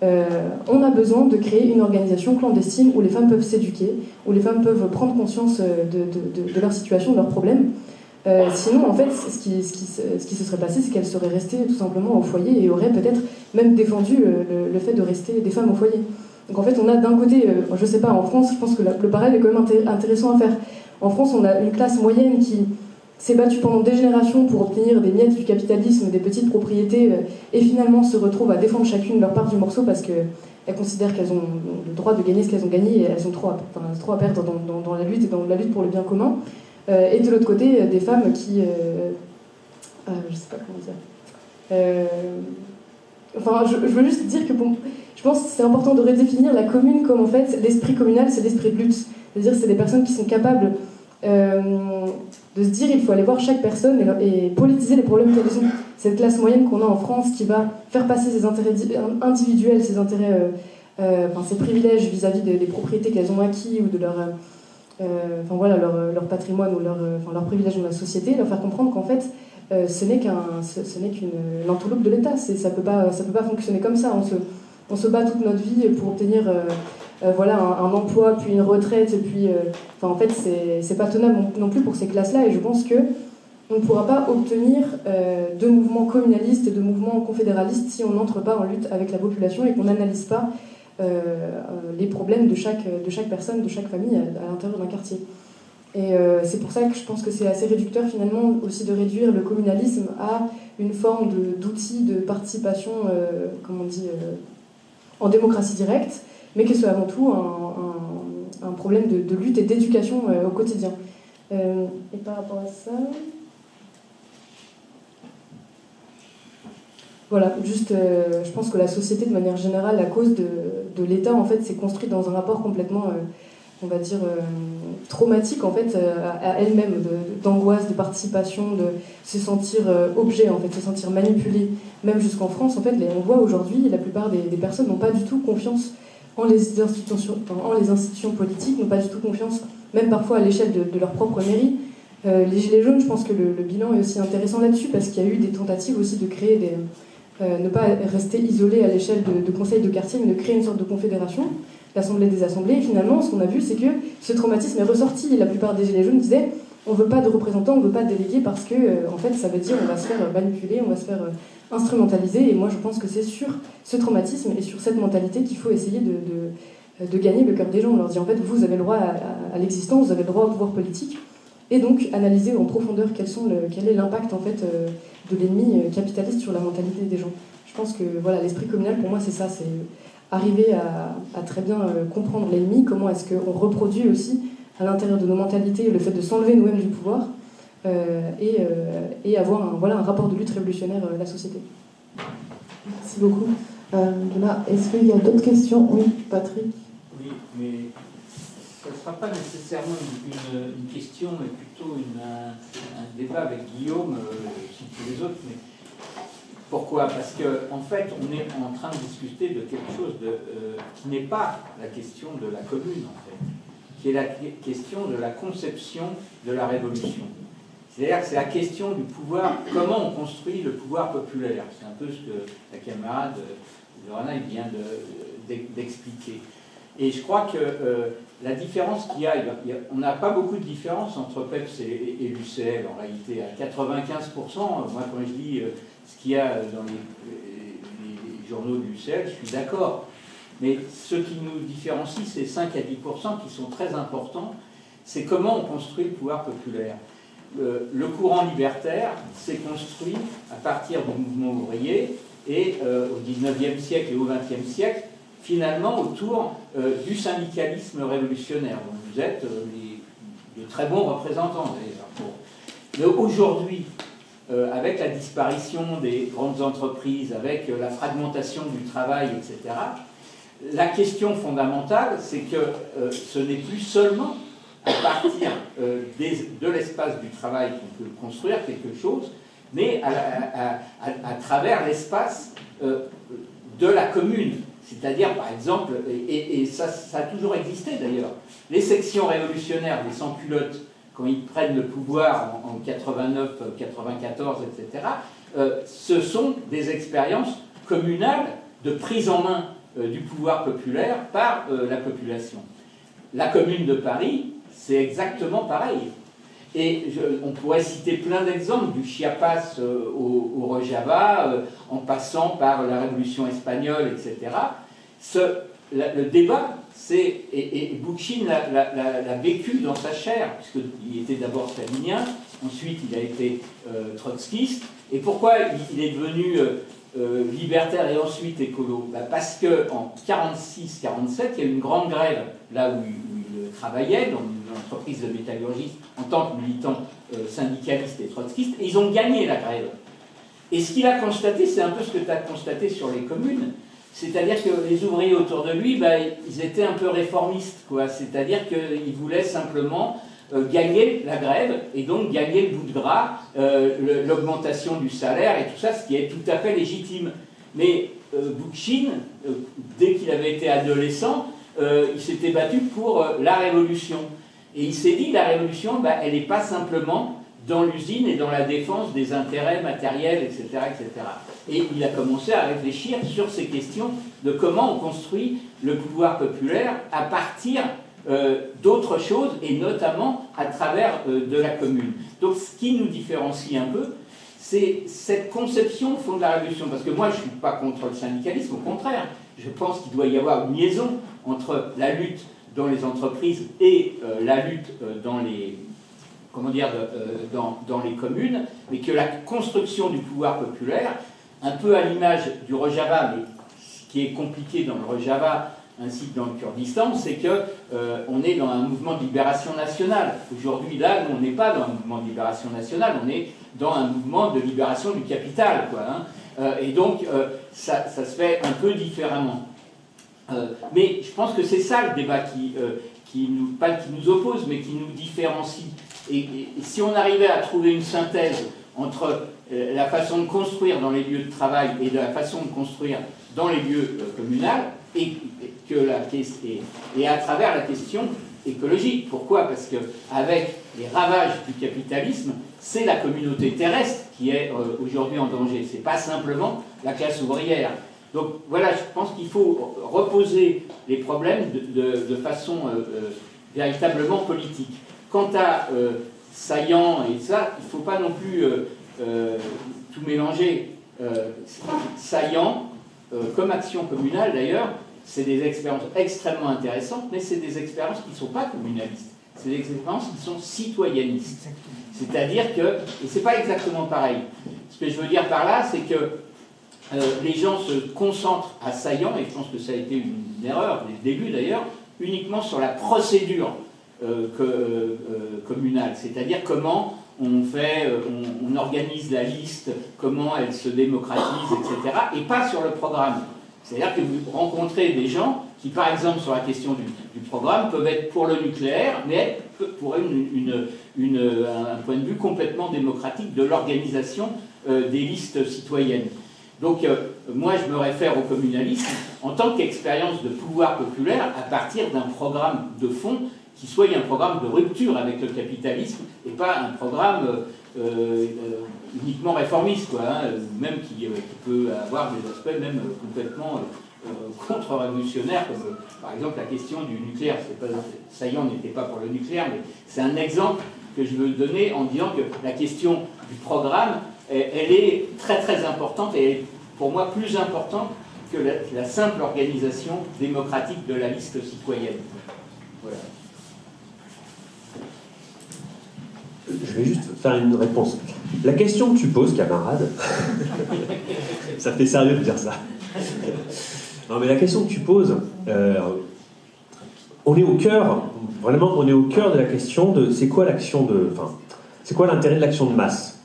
on a besoin de créer une organisation clandestine où les femmes peuvent s'éduquer, où les femmes peuvent prendre conscience de leur situation, de leurs problèmes. Sinon, en fait, ce qui se serait passé, c'est qu'elles seraient restées tout simplement au foyer et auraient peut-être même défendu le fait de rester des femmes au foyer. Donc en fait, on a d'un côté, je sais pas, en France, je pense que le parallèle est quand même intéressant à faire. En France, on a une classe moyenne qui s'est battue pendant des générations pour obtenir des miettes du capitalisme, des petites propriétés, et finalement se retrouve à défendre chacune leur part du morceau parce qu'elles considèrent qu'elles ont le droit de gagner ce qu'elles ont gagné et elles ont trop à perdre dans la lutte et dans la lutte pour le bien commun. Et de l'autre côté, des femmes qui... je sais pas comment dire... je veux juste dire que je pense que c'est important de redéfinir la commune comme en fait l'esprit communal, c'est l'esprit de lutte. C'est-à-dire c'est des personnes qui sont capables de se dire il faut aller voir chaque personne et politiser les problèmes qu'elles ont. Cette classe moyenne qu'on a en France qui va faire passer ses intérêts individuels, ses intérêts, ses privilèges vis-à-vis des propriétés qu'elles ont acquis ou de leur patrimoine ou leur privilège dans la société, leur faire comprendre qu'en fait ce n'est qu'une l'entourloupe de l'État. Ça peut pas fonctionner comme ça. On se bat toute notre vie pour obtenir un emploi, puis une retraite, et puis en fait c'est pas tenable non plus pour ces classes-là. Et je pense que on ne pourra pas obtenir de mouvements communalistes et de mouvements confédéralistes si on n'entre pas en lutte avec la population et qu'on n'analyse pas les problèmes de chaque personne, de chaque famille à l'intérieur d'un quartier. Et c'est pour ça que je pense que c'est assez réducteur finalement aussi de réduire le communalisme à une forme d'outil de participation, en démocratie directe, mais que c'est avant tout un problème de lutte et d'éducation au quotidien. Et par rapport à ça... Voilà, juste, je pense que la société, de manière générale, à cause de l'État, en fait, s'est construite dans un rapport complètement, traumatique, en fait, à elle-même, d'angoisse, de participation, de se sentir objet, en fait, se sentir manipulé. Même jusqu'en France, en fait, on voit aujourd'hui, la plupart des personnes n'ont pas du tout confiance en les institutions politiques, n'ont pas du tout confiance, même parfois à l'échelle de leur propre mairie. Les Gilets jaunes, je pense que le bilan est aussi intéressant là-dessus, parce qu'il y a eu des tentatives aussi de créer ne pas rester isolé à l'échelle de conseils de quartier, mais de créer une sorte de confédération, l'Assemblée des assemblées. Et finalement, ce qu'on a vu, c'est que ce traumatisme est ressorti. Et la plupart des Gilets jaunes disaient on ne veut pas de représentants, on ne veut pas de délégués, parce que, en fait, ça veut dire on va se faire manipuler, on va se faire instrumentaliser. Et moi, je pense que c'est sur ce traumatisme et sur cette mentalité qu'il faut essayer de gagner le cœur des gens. On leur dit en fait, vous avez le droit à l'existence, vous avez le droit au pouvoir politique, et donc analyser en profondeur quel est l'impact en fait de l'ennemi capitaliste sur la mentalité des gens. Je pense que voilà, l'esprit communal pour moi c'est ça, c'est arriver à très bien comprendre l'ennemi, comment est-ce qu'on reproduit aussi à l'intérieur de nos mentalités le fait de s'enlever nous-mêmes du pouvoir et avoir un rapport de lutte révolutionnaire à la société. Merci beaucoup. Là, est-ce qu'il y a d'autres questions? Oui, Patrick. Oui, mais ce ne sera pas nécessairement une question, mais plutôt un débat avec Guillaume, si tous les autres. Mais pourquoi? Parce qu'en fait, on est en train de discuter de quelque chose qui n'est pas la question de la commune, en fait, qui est la question de la conception de la révolution. C'est-à-dire que c'est la question du pouvoir, comment on construit le pouvoir populaire. C'est un peu ce que la camarade Lorana vient d'expliquer. Et je crois que la différence qu'il y a, on n'a pas beaucoup de différence entre PEPS et l'UCL en réalité. À 95%, moi quand je dis ce qu'il y a dans les journaux de l'UCL, je suis d'accord. Mais ce qui nous différencie, c'est 5 à 10% qui sont très importants. C'est comment on construit le pouvoir populaire. Le courant libertaire s'est construit à partir du mouvement ouvrier et au XIXe siècle et au XXe siècle, finalement autour du syndicalisme révolutionnaire, dont vous êtes de très bons représentants d'ailleurs. Mais aujourd'hui, avec la disparition des grandes entreprises, avec la fragmentation du travail, etc., la question fondamentale, c'est que ce n'est plus seulement à partir de l'espace du travail qu'on peut construire quelque chose, mais à travers l'espace de la commune. C'est-à-dire, par exemple, et ça a toujours existé d'ailleurs, les sections révolutionnaires des sans-culottes, quand ils prennent le pouvoir en 89, 94, etc., ce sont des expériences communales de prise en main du pouvoir populaire par la population. La Commune de Paris, c'est exactement pareil. Et on pourrait citer plein d'exemples, du Chiapas au Rojava, en passant par la Révolution espagnole, etc. Le débat, et Bookchin l'a vécu dans sa chair, puisqu'il était d'abord stalinien, ensuite il a été trotskiste. Et pourquoi il est devenu libertaire et ensuite écolo? Parce qu'en 46-47, il y a eu une grande grève, là où il travaillait, dans une entreprise de métallurgie, en tant que militant syndicaliste et trotskiste, et ils ont gagné la grève. Et ce qu'il a constaté, c'est un peu ce que tu as constaté sur les communes, c'est-à-dire que les ouvriers autour de lui, ils étaient un peu réformistes, quoi. C'est-à-dire qu'ils voulaient simplement gagner la grève, et donc gagner le bout de gras, l'augmentation du salaire, et tout ça, ce qui est tout à fait légitime. Mais Bookchin, dès qu'il avait été adolescent, il s'était battu pour la révolution. Et il s'est dit, la révolution, elle n'est pas simplement dans l'usine et dans la défense des intérêts matériels, etc., etc. Et il a commencé à réfléchir sur ces questions de comment on construit le pouvoir populaire à partir d'autres choses, et notamment à travers de la commune. Donc ce qui nous différencie un peu, c'est cette conception au fond de la révolution. Parce que moi, je ne suis pas contre le syndicalisme, au contraire. Je pense qu'il doit y avoir une liaison entre la lutte dans les entreprises et la lutte dans les, dans les communes, mais que la construction du pouvoir populaire, un peu à l'image du Rojava, mais ce qui est compliqué dans le Rojava ainsi que dans le Kurdistan, c'est qu'on est dans un mouvement de libération nationale. Aujourd'hui, là, on n'est pas dans un mouvement de libération nationale, on est dans un mouvement de libération du capital, quoi, hein. Et donc, ça se fait un peu différemment. Mais je pense que c'est ça le débat pas qui nous oppose, mais qui nous différencie. Et si on arrivait à trouver une synthèse entre la façon de construire dans les lieux de travail et de la façon de construire dans les lieux communaux, et à travers la question écologique. Pourquoi? Parce qu'avec les ravages du capitalisme, c'est la communauté terrestre qui est aujourd'hui en danger. Ce n'est pas simplement la classe ouvrière. Donc voilà, je pense qu'il faut reposer les problèmes de façon véritablement politique. Quant à Saillant et ça, il ne faut pas non plus tout mélanger. Saillant, comme action communale d'ailleurs, c'est des expériences extrêmement intéressantes, mais c'est des expériences qui ne sont pas communalistes. C'est des expériences qui sont citoyennistes. C'est-à-dire que, et c'est pas exactement pareil. Ce que je veux dire par là, c'est que les gens se concentrent à Saillant, et je pense que ça a été une erreur dès le début d'ailleurs, uniquement sur la procédure communale, c'est-à-dire comment on organise la liste, comment elle se démocratise, etc., et pas sur le programme. C'est-à-dire que vous rencontrez des gens qui, par exemple, sur la question du programme, peuvent être pour le nucléaire, mais pour un point de vue complètement démocratique de l'organisation des listes citoyennes. Donc, moi, je me réfère au communalisme en tant qu'expérience de pouvoir populaire à partir d'un programme de fond qui soit un programme de rupture avec le capitalisme et pas un programme uniquement réformiste, quoi, hein, même qui peut avoir des aspects même complètement contre-révolutionnaires, comme par exemple la question du nucléaire. Saillant n'était pas pour le nucléaire, mais c'est un exemple que je veux donner en disant que la question du programme, elle est très très importante et elle est pour moi plus importante que la simple organisation démocratique de la liste citoyenne. Voilà. Je vais juste faire une réponse. La question que tu poses, camarade, ça fait sérieux de dire ça. Non, mais la question que tu poses, on est au cœur, vraiment, on est au cœur de la question de c'est quoi l'action de, enfin, c'est quoi l'intérêt de l'action de masse.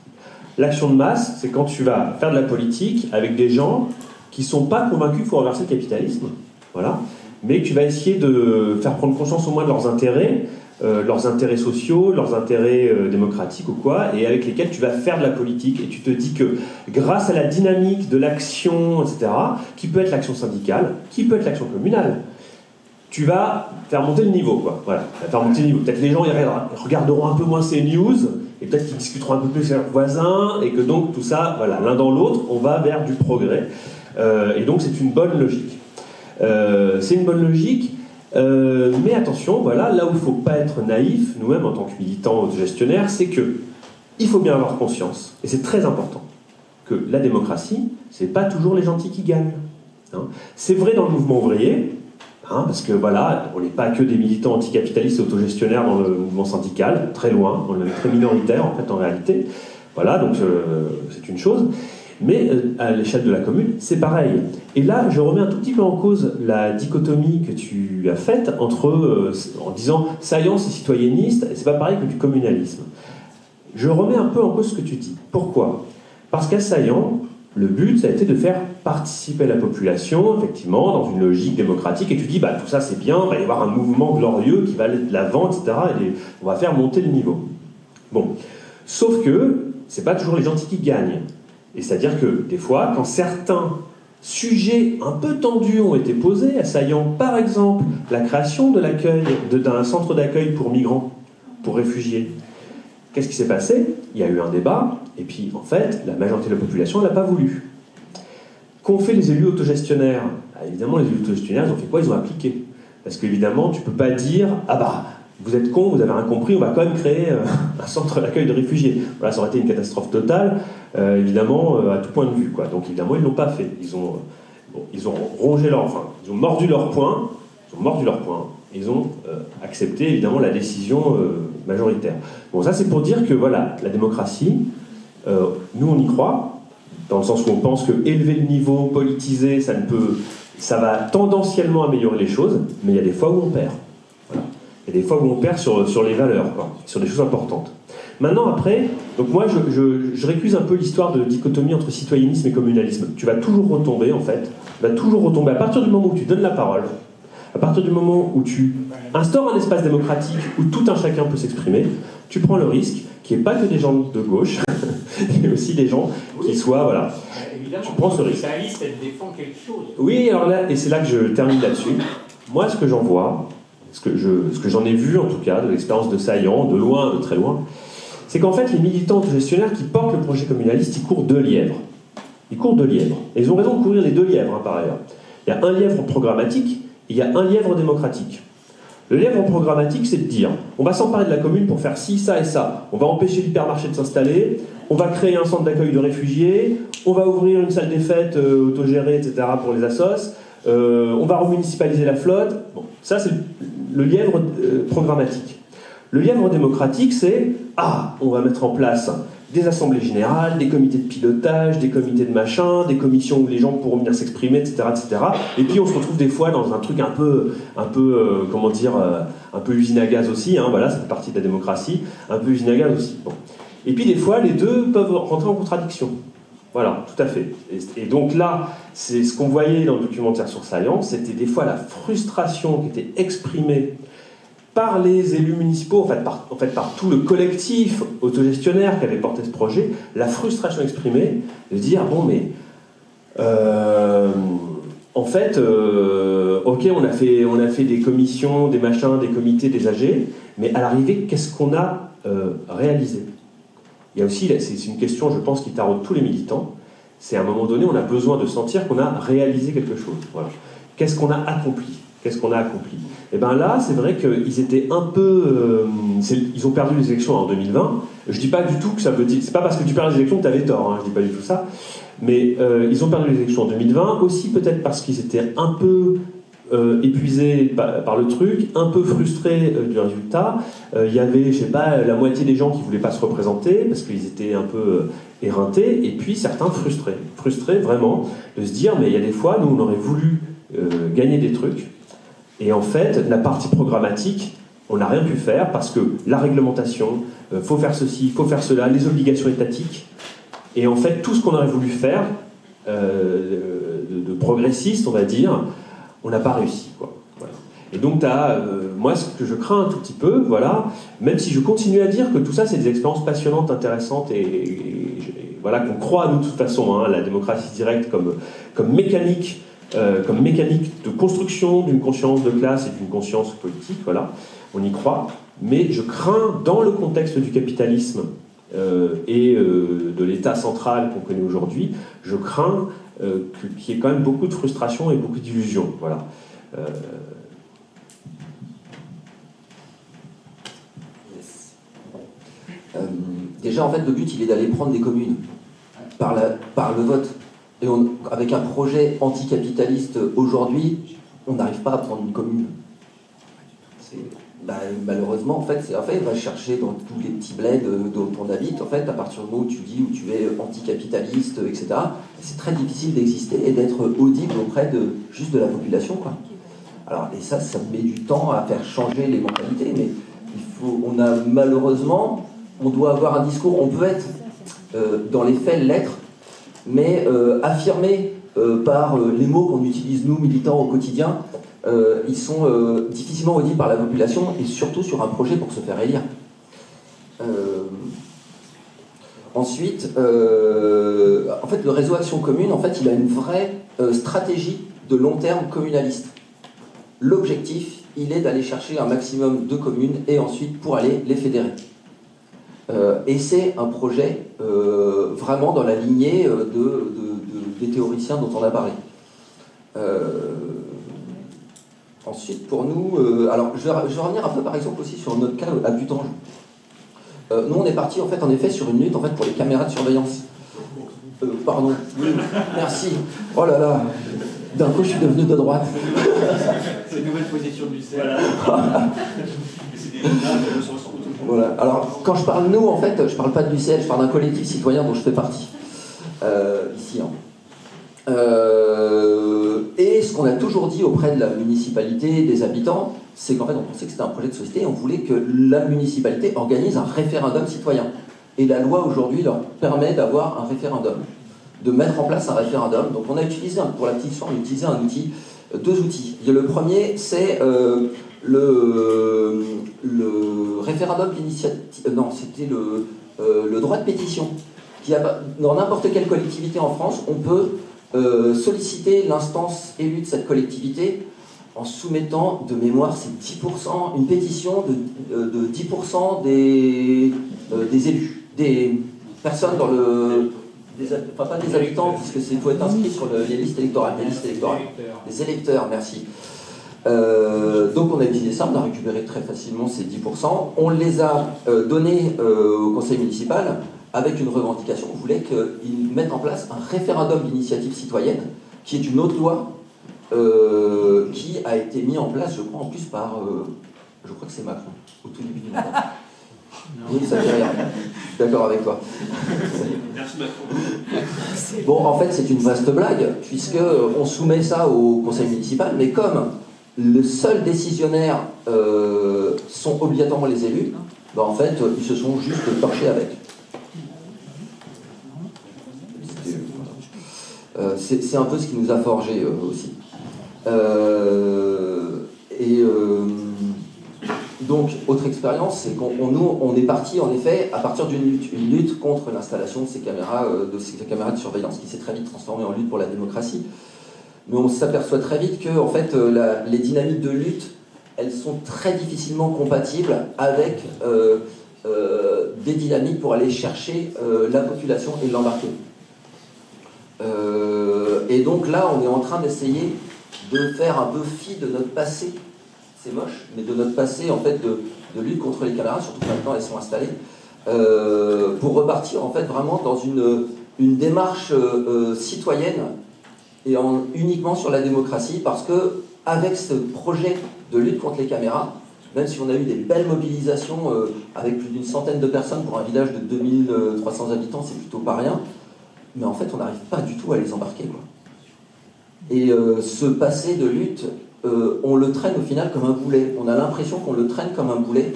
L'action de masse, c'est quand tu vas faire de la politique avec des gens qui ne sont pas convaincus qu'il faut renverser le capitalisme, voilà, mais que tu vas essayer de faire prendre conscience au moins de leurs intérêts sociaux, leurs intérêts démocratiques ou quoi, et avec lesquels tu vas faire de la politique, et tu te dis que grâce à la dynamique de l'action, etc., qui peut être l'action syndicale, qui peut être l'action communale, tu vas faire monter le niveau, quoi. Voilà, tu vas faire monter le niveau. Peut-être les gens ils regarderont un peu moins ces news, et peut-être qu'ils discuteront un peu plus avec leurs voisins, et que donc tout ça, voilà, l'un dans l'autre, on va vers du progrès. Et donc c'est une bonne logique. C'est une bonne logique. Mais attention, voilà, là où il ne faut pas être naïf, nous-mêmes en tant que militants autogestionnaires, c'est que il faut bien avoir conscience, et c'est très important, que la démocratie, c'est pas toujours les gentils qui gagnent. Hein. C'est vrai dans le mouvement ouvrier, hein, parce que voilà, on n'est pas que des militants anticapitalistes et autogestionnaires dans le mouvement syndical, très loin, on est très minoritaire en fait en réalité. Voilà, donc c'est une chose. Mais à l'échelle de la commune, c'est pareil. Et là, je remets un tout petit peu en cause la dichotomie que tu as faite entre, en disant Saillant, c'est citoyenniste, c'est pas pareil que du communalisme. Je remets un peu en cause ce que tu dis. Pourquoi ? Parce qu'à Saillant, le but, ça a été de faire participer la population, effectivement, dans une logique démocratique, et tu dis, bah, tout ça c'est bien, il va y avoir un mouvement glorieux qui va aller de l'avant, etc., et on va faire monter le niveau. Bon. Sauf que, c'est pas toujours les gentils qui gagnent. Et c'est-à-dire que, des fois, quand certains sujets un peu tendus ont été posés, assaillant par exemple la création de l'accueil, d'un centre d'accueil pour migrants, pour réfugiés, qu'est-ce qui s'est passé ? Il y a eu un débat, et puis en fait, la majorité de la population n'a pas voulu. Qu'ont fait les élus autogestionnaires ? Évidemment, les élus autogestionnaires, ils ont fait quoi ? Ils ont appliqué. Parce qu'évidemment, tu ne peux pas dire « Ah bah, vous êtes cons, vous avez rien compris, on va quand même créer un centre d'accueil de réfugiés. » Voilà, ça aurait été une catastrophe totale, évidemment, à tout point de vue, quoi. Donc évidemment, ils ne l'ont pas fait. Ils ont rongé ils ont mordu leur poing, ils ont accepté, évidemment, la décision majoritaire. Bon, ça, c'est pour dire que, voilà, la démocratie, nous, on y croit, dans le sens où on pense que élever le niveau, politiser, ça va tendanciellement améliorer les choses, mais il y a des fois où on perd. Voilà. Il y a des fois où on perd sur les valeurs, quoi, sur des choses importantes. Maintenant, après, donc moi, je récuse un peu l'histoire de dichotomie entre citoyennisme et communalisme. Tu vas toujours retomber, en fait, à partir du moment où tu donnes la parole, à partir du moment où tu instaures un espace démocratique où tout un chacun peut s'exprimer, tu prends le risque qu'il n'y ait pas que des gens de gauche, mais aussi des gens qui soient, voilà. Évidemment, tu prends ce risque. La liste, elle défend quelque chose. Oui, alors là, et c'est là que je termine là-dessus. Moi, ce que j'en vois, ce que j'en ai vu, en tout cas, de l'expérience de Saillant, de loin, de très loin, c'est qu'en fait, les militants gestionnaires qui portent le projet communaliste, ils courent deux lièvres. Et ils ont raison de courir les deux lièvres, hein, par ailleurs. Il y a un lièvre programmatique et il y a un lièvre démocratique. Le lièvre programmatique, c'est de dire on va s'emparer de la commune pour faire ci, ça et ça. On va empêcher l'hypermarché de s'installer, on va créer un centre d'accueil de réfugiés, on va ouvrir une salle des fêtes autogérée, etc. pour les assos, on va remunicipaliser la flotte. Bon, ça, c'est le lièvre programmatique. Le lièvre démocratique, c'est on va mettre en place des assemblées générales, des comités de pilotage, des comités de machin, des commissions où les gens pourront venir s'exprimer, etc., etc. Et puis on se retrouve des fois dans un truc un peu usine à gaz aussi, hein, voilà, ça fait partie de la démocratie, un peu usine à gaz aussi. Bon. Et puis des fois, les deux peuvent rentrer en contradiction. Voilà, tout à fait. Et donc là, c'est ce qu'on voyait dans le documentaire sur Science, c'était des fois la frustration qui était exprimée par les élus municipaux, en fait par tout le collectif autogestionnaire qui avait porté ce projet, la frustration exprimée de dire ok, on a fait des commissions, des machins, des comités, des AG, mais à l'arrivée, qu'est-ce qu'on a réalisé? Il y a aussi, c'est une question, je pense, qui taraude tous les militants, c'est à un moment donné, on a besoin de sentir qu'on a réalisé quelque chose. Voilà. Qu'est-ce qu'on a accompli? Et bien là, c'est vrai qu'ils étaient un peu... ils ont perdu les élections en 2020. Je dis pas du tout que ça veut dire... C'est pas parce que tu perds les élections que tu avais tort, hein, je dis pas du tout ça. Mais ils ont perdu les élections en 2020, aussi peut-être parce qu'ils étaient un peu épuisés par le truc, un peu frustrés du résultat. Il y avait, je sais pas, la moitié des gens qui voulaient pas se représenter, parce qu'ils étaient un peu éreintés, et puis certains frustrés vraiment, de se dire, mais il y a des fois, nous on aurait voulu gagner des trucs, et en fait, la partie programmatique, on n'a rien pu faire parce que la réglementation, faut faire ceci, faut faire cela, les obligations étatiques, et en fait, tout ce qu'on aurait voulu faire de progressiste, on va dire, on n'a pas réussi, quoi. Voilà. Et donc, moi, ce que je crains un tout petit peu, voilà, même si je continue à dire que tout ça, c'est des expériences passionnantes, intéressantes, et voilà, qu'on croit, nous, de toute façon, hein, la démocratie directe comme mécanique de construction d'une conscience de classe et d'une conscience politique, voilà, on y croit, mais je crains, dans le contexte du capitalisme et de l'État central qu'on connaît aujourd'hui, je crains qu'il y ait quand même beaucoup de frustration et beaucoup d'illusions, voilà. Déjà, en fait, le but, il est d'aller prendre des communes par le vote. Et avec un projet anticapitaliste aujourd'hui, on n'arrive pas à prendre une commune. Malheureusement, en fait, va chercher dans tous les petits bleds dont on habite, en fait, à partir du moment où tu dis où tu es anticapitaliste, etc., c'est très difficile d'exister et d'être audible auprès juste de la population, quoi. Alors, et ça met du temps à faire changer les mentalités, mais malheureusement, on doit avoir un discours, on peut être, dans les faits, l'être, mais affirmés par les mots qu'on utilise, nous, militants, au quotidien, ils sont difficilement audibles par la population, et surtout sur un projet pour se faire élire. Ensuite, en fait, le réseau Action Commune, en fait, il a une vraie stratégie de long terme communaliste. L'objectif, il est d'aller chercher un maximum de communes, et ensuite, pour aller les fédérer. Et c'est un projet vraiment dans la lignée des théoriciens dont on a parlé. Ensuite, pour nous, alors je vais revenir un peu par exemple aussi sur notre cas à Butange. Nous, on est parti en effet sur une lutte pour les caméras de surveillance. Pardon. Oui. Merci. Oh là là. D'un coup, je suis devenu de droite. C'est une nouvelle position du CEL. Voilà. Alors, quand je parle nous, en fait, je parle pas de l'UCL, je parle d'un collectif citoyen dont je fais partie. Ici. Hein. Et ce qu'on a toujours dit auprès de la municipalité, des habitants, c'est qu'en fait, on pensait que c'était un projet de société et on voulait que la municipalité organise un référendum citoyen. Et la loi, aujourd'hui, leur permet d'avoir un référendum, de mettre en place un référendum. Donc, on a utilisé, pour la petite histoire, on a utilisé deux outils. Le premier, c'est le référendum d'initiative, non, c'était le droit de pétition. Dans n'importe quelle collectivité en France, on peut solliciter l'instance élue de cette collectivité en soumettant, de mémoire, c'est 10%, une pétition de 10% des élus, des personnes dans pas des habitants, puisque il faut être inscrit sur les listes électorales. Des électeurs, merci. Donc on a utilisé ça, on a récupéré très facilement ces 10%. On les a donnés au conseil municipal avec une revendication. On voulait qu'ils mettent en place un référendum d'initiative citoyenne, qui est une autre loi, qui a été mis en place, je crois, en plus par, je crois que c'est Macron, au tout début du mandat. Oui, ça fait rien. Je suis d'accord avec toi. Merci Macron. Bon, en fait, c'est une vaste blague, puisqu'on soumet ça au conseil municipal, mais comme le seul décisionnaire sont obligatoirement les élus, ben en fait, ils se sont juste torchés avec. C'est un peu ce qui nous a forgé aussi. Donc, autre expérience, c'est qu'on est parti en effet à partir d'une lutte contre l'installation de ces caméras de surveillance, qui s'est très vite transformée en lutte pour la démocratie. Mais on s'aperçoit très vite que en fait, les dynamiques de lutte, elles sont très difficilement compatibles avec des dynamiques pour aller chercher la population et l'embarquer. Et donc là, on est en train d'essayer de faire un peu fi de notre passé, c'est moche, mais de notre passé en fait de lutte contre les caméras, surtout que maintenant elles sont installées, pour repartir en fait vraiment dans une démarche citoyenne et uniquement sur la démocratie, parce que avec ce projet de lutte contre les caméras, même si on a eu des belles mobilisations avec plus d'une centaine de personnes pour un village de 2300 habitants, c'est plutôt pas rien, mais en fait on n'arrive pas du tout à les embarquer, quoi. Et ce passé de lutte, on le traîne au final comme un boulet. On a l'impression qu'on le traîne comme un boulet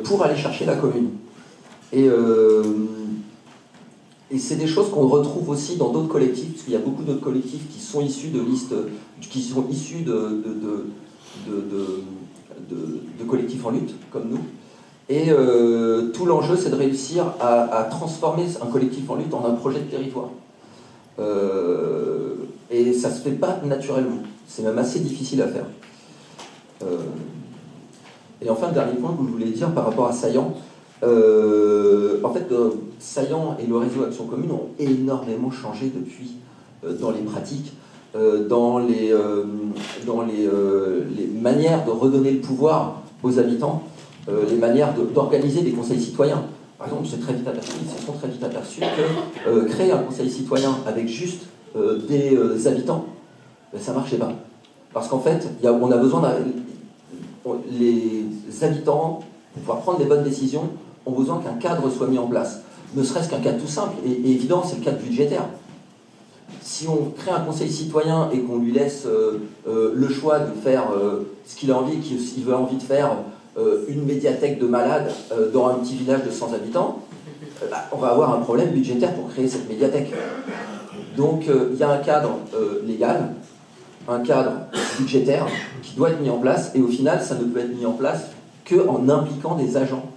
pour aller chercher la commune. Et c'est des choses qu'on retrouve aussi dans d'autres collectifs, parce qu'il y a beaucoup d'autres collectifs qui sont issus de listes, qui sont issus de collectifs en lutte, comme nous. Et tout l'enjeu, c'est de réussir à transformer un collectif en lutte en un projet de territoire. Et ça ne se fait pas naturellement. C'est même assez difficile à faire. Et enfin, le dernier point que je voulais dire par rapport à Saillant. En fait, Saillant et le réseau Action Commune ont énormément changé depuis dans les pratiques, dans les manières de redonner le pouvoir aux habitants, les manières d'organiser des conseils citoyens. Par exemple, ils se sont très vite aperçus que créer un conseil citoyen avec juste des habitants, ça ne marchait pas. Parce qu'en fait, on a besoin les habitants, pour pouvoir prendre des bonnes décisions, ont besoin qu'un cadre soit mis en place. Ne serait-ce qu'un cadre tout simple et évident, c'est le cadre budgétaire. Si on crée un conseil citoyen et qu'on lui laisse le choix de faire ce qu'il a envie, qu'il veut envie de faire, une médiathèque de malades dans un petit village de 100 habitants, on va avoir un problème budgétaire pour créer cette médiathèque. Donc il y a un cadre légal, un cadre budgétaire qui doit être mis en place, et au final, ça ne peut être mis en place qu'en impliquant des agents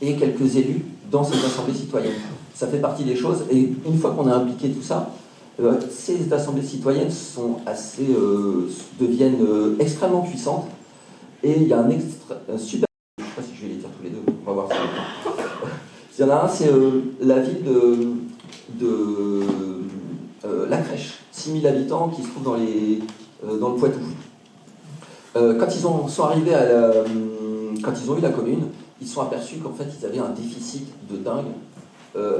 et quelques élus dans ces assemblées citoyennes. Ça fait partie des choses, et une fois qu'on a impliqué tout ça, ces assemblées citoyennes deviennent extrêmement puissantes, et il y a un super... Je ne sais pas si je vais les dire tous les deux, on va voir ça. Il y en a un, c'est la ville de La Crèche, 6000 habitants qui se trouve dans le Poitou. Quand ils sont arrivés quand ils ont eu la commune, ils se sont aperçus qu'en fait ils avaient un déficit de dingue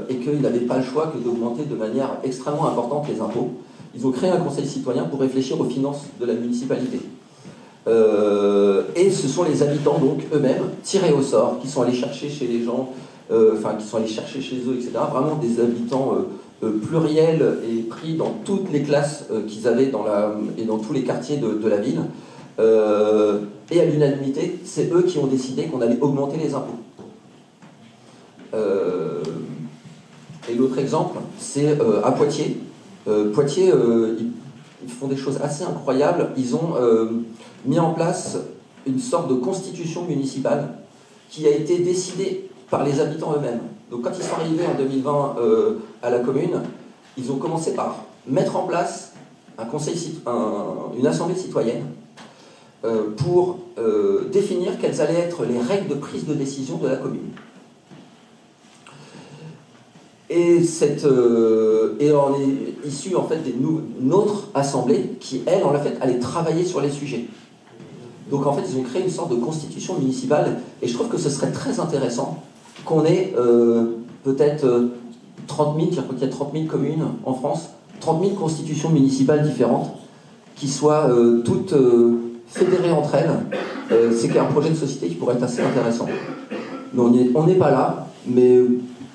et qu'ils n'avaient pas le choix que d'augmenter de manière extrêmement importante les impôts. Ils ont créé un conseil citoyen pour réfléchir aux finances de la municipalité. Et ce sont les habitants donc eux-mêmes, tirés au sort, qui sont allés chercher chez les gens, qui sont allés chercher chez eux, etc. Vraiment des habitants pluriels et pris dans toutes les classes qu'ils avaient et dans tous les quartiers de la ville. Et à l'unanimité, c'est eux qui ont décidé qu'on allait augmenter les impôts. Et l'autre exemple, c'est à Poitiers. Poitiers, ils font des choses assez incroyables. Ils ont mis en place une sorte de constitution municipale qui a été décidée par les habitants eux-mêmes. Donc quand ils sont arrivés en 2020 à la commune, ils ont commencé par mettre en place une assemblée citoyenne pour définir quelles allaient être les règles de prise de décision de la commune. Et on est issu en fait d'une autre assemblée qui, elle, en fait, allait travailler sur les sujets. Donc en fait, ils ont créé une sorte de constitution municipale, et je trouve que ce serait très intéressant qu'on ait peut-être 30 000, je crois qu'il y a 30 000 communes en France, 30 000 constitutions municipales différentes, qui soient toutes fédérées entre elles, c'est un projet de société qui pourrait être assez intéressant. Mais on n'est pas là, mais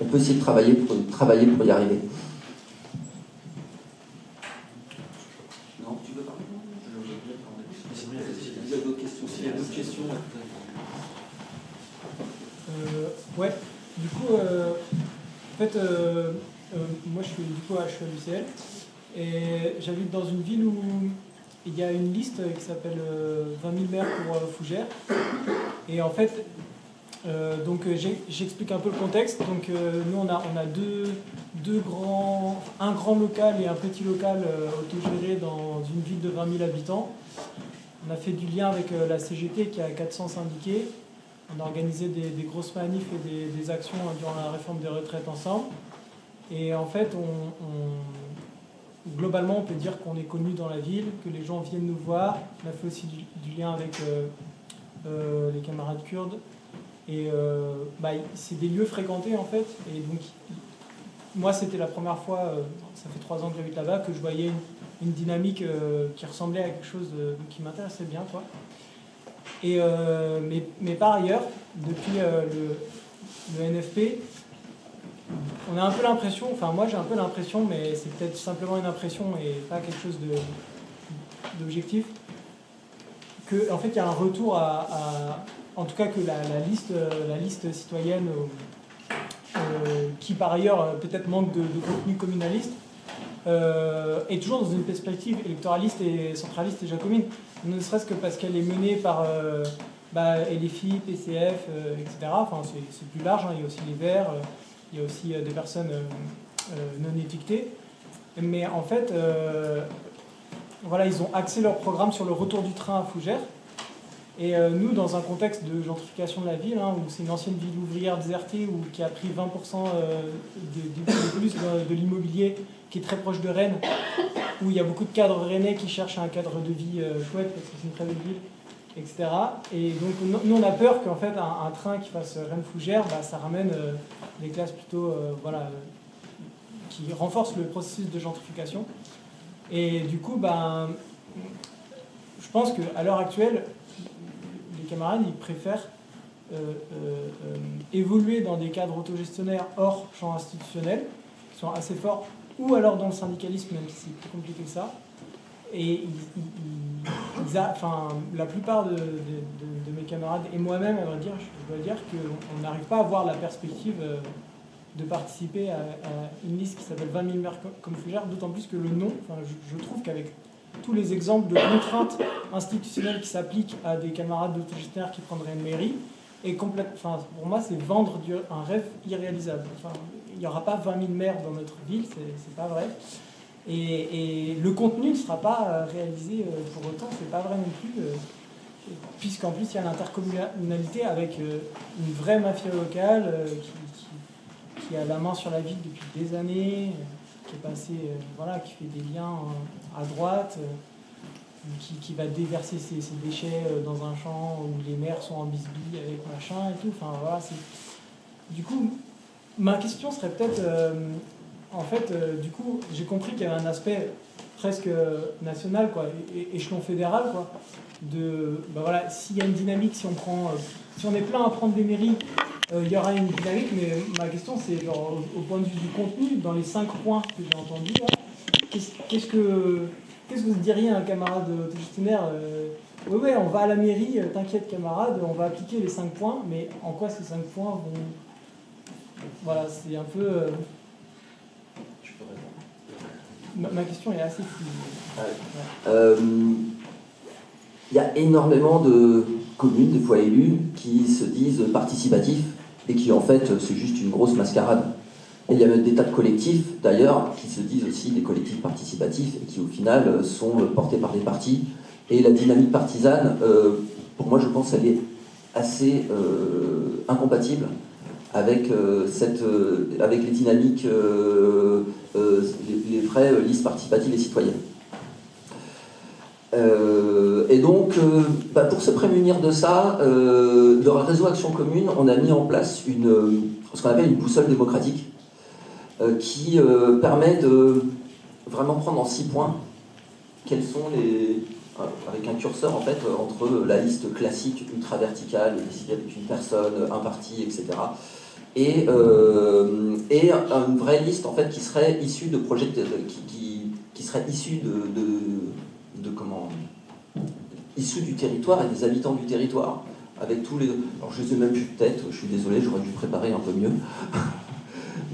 on peut essayer de travailler pour y arriver. Non, tu veux parler? Vous avez d'autres questions? S'il y a d'autres questions. Ouais, du coup, en fait, moi je suis à l'UCL et j'habite dans une ville où il y a une liste qui s'appelle 20 000 maires pour Fougères. Et en fait, donc j'explique un peu le contexte. Donc nous on a un grand local et un petit local autogéré dans une ville de 20 000 habitants. On a fait du lien avec la CGT qui a 400 syndiqués. On a organisé des grosses manifs et des actions durant la réforme des retraites ensemble. Et en fait, globalement, on peut dire qu'on est connu dans la ville, que les gens viennent nous voir. On a fait aussi du lien avec les camarades kurdes. Et c'est des lieux fréquentés, en fait. Et donc, moi, c'était la première fois, ça fait 3 ans que j'habite là-bas, que je voyais une dynamique qui ressemblait à quelque chose qui m'intéressait bien, quoi. Et, mais par ailleurs, depuis le NFP, on a un peu l'impression, enfin moi j'ai un peu l'impression, mais c'est peut-être simplement une impression et pas quelque chose d'objectif, qu'en fait il y a un retour en tout cas que la liste citoyenne, qui par ailleurs peut-être manque de contenu communaliste, est toujours dans une perspective électoraliste et centraliste et jacobine, ne serait-ce que parce qu'elle est menée par LFI, PCF, etc. Enfin, c'est plus large, hein. Il y a aussi les Verts, il y a aussi des personnes non étiquetées. Mais en fait, voilà, ils ont axé leur programme sur le retour du train à Fougères. Et nous, dans un contexte de gentrification de la ville, hein, où c'est une ancienne ville ouvrière désertée, qui a pris 20% de plus de l'immobilier, qui est très proche de Rennes, où il y a beaucoup de cadres rennais qui cherchent un cadre de vie chouette, parce que c'est une très belle ville, etc. Et donc, nous, on a peur qu'en fait, un train qui fasse Rennes-Fougères, ça ramène des classes plutôt, qui renforcent le processus de gentrification. Et du coup, je pense qu'à l'heure actuelle, les camarades, ils préfèrent évoluer dans des cadres autogestionnaires hors champ institutionnel, qui sont assez forts, ou alors dans le syndicalisme, même si c'est plus compliqué que ça. Et la plupart de mes camarades, et moi-même, à vrai dire, je dois dire qu'on n'arrive pas à avoir la perspective de participer à une liste qui s'appelle 20 000 maires comme Fougères, d'autant plus que le nom, je trouve qu'avec tous les exemples de contraintes institutionnelles qui s'appliquent à des camarades d'autogestionnaires qui prendraient une mairie, et pour moi, c'est vendre un rêve irréalisable. Il n'y aura pas 20 000 maires dans notre ville, c'est pas vrai. Et le contenu ne sera pas réalisé pour autant, c'est pas vrai non plus, puisqu'en plus il y a l'intercommunalité avec une vraie mafia locale qui a la main sur la ville depuis des années, qui est passée, qui fait des liens à droite, qui va déverser ses déchets dans un champ où les maires sont en bisbille avec machin et tout. Enfin voilà, du coup, ma question serait peut-être, du coup, j'ai compris qu'il y avait un aspect presque national, quoi, échelon fédéral, quoi. S'il y a une dynamique, si on est plein à prendre des mairies, il y aura une dynamique, mais ma question c'est genre au point de vue du contenu, dans les 5 points que j'ai entendus, qu'est-ce que vous diriez à un camarade autogestionnaire ouais, on va à la mairie, t'inquiète camarade, on va appliquer les 5 points, mais en quoi ces 5 points vont... Voilà, c'est un peu... Je peux répondre. Ma question est assez fine. Il y a énormément de communes, des fois élues, qui se disent participatifs et qui en fait c'est juste une grosse mascarade. Et il y a même des tas de collectifs d'ailleurs qui se disent aussi des collectifs participatifs et qui au final sont portés par des partis. Et la dynamique partisane, pour moi je pense qu'elle est assez incompatible avec, avec les dynamiques, les vraies listes participatives et citoyennes. Et donc, pour se prémunir de ça, le réseau Action Commune, on a mis en place ce qu'on appelle une boussole démocratique qui permet de vraiment prendre en 6 points quels sont les... avec un curseur en fait entre la liste classique ultra verticale, décidée avec une personne, un parti, etc. Et une vraie liste en fait qui serait issue de projets qui serait issue de comment issue du territoire et des habitants du territoire avec tous les... Alors je ne sais même plus de tête, je suis désolé, j'aurais dû préparer un peu mieux.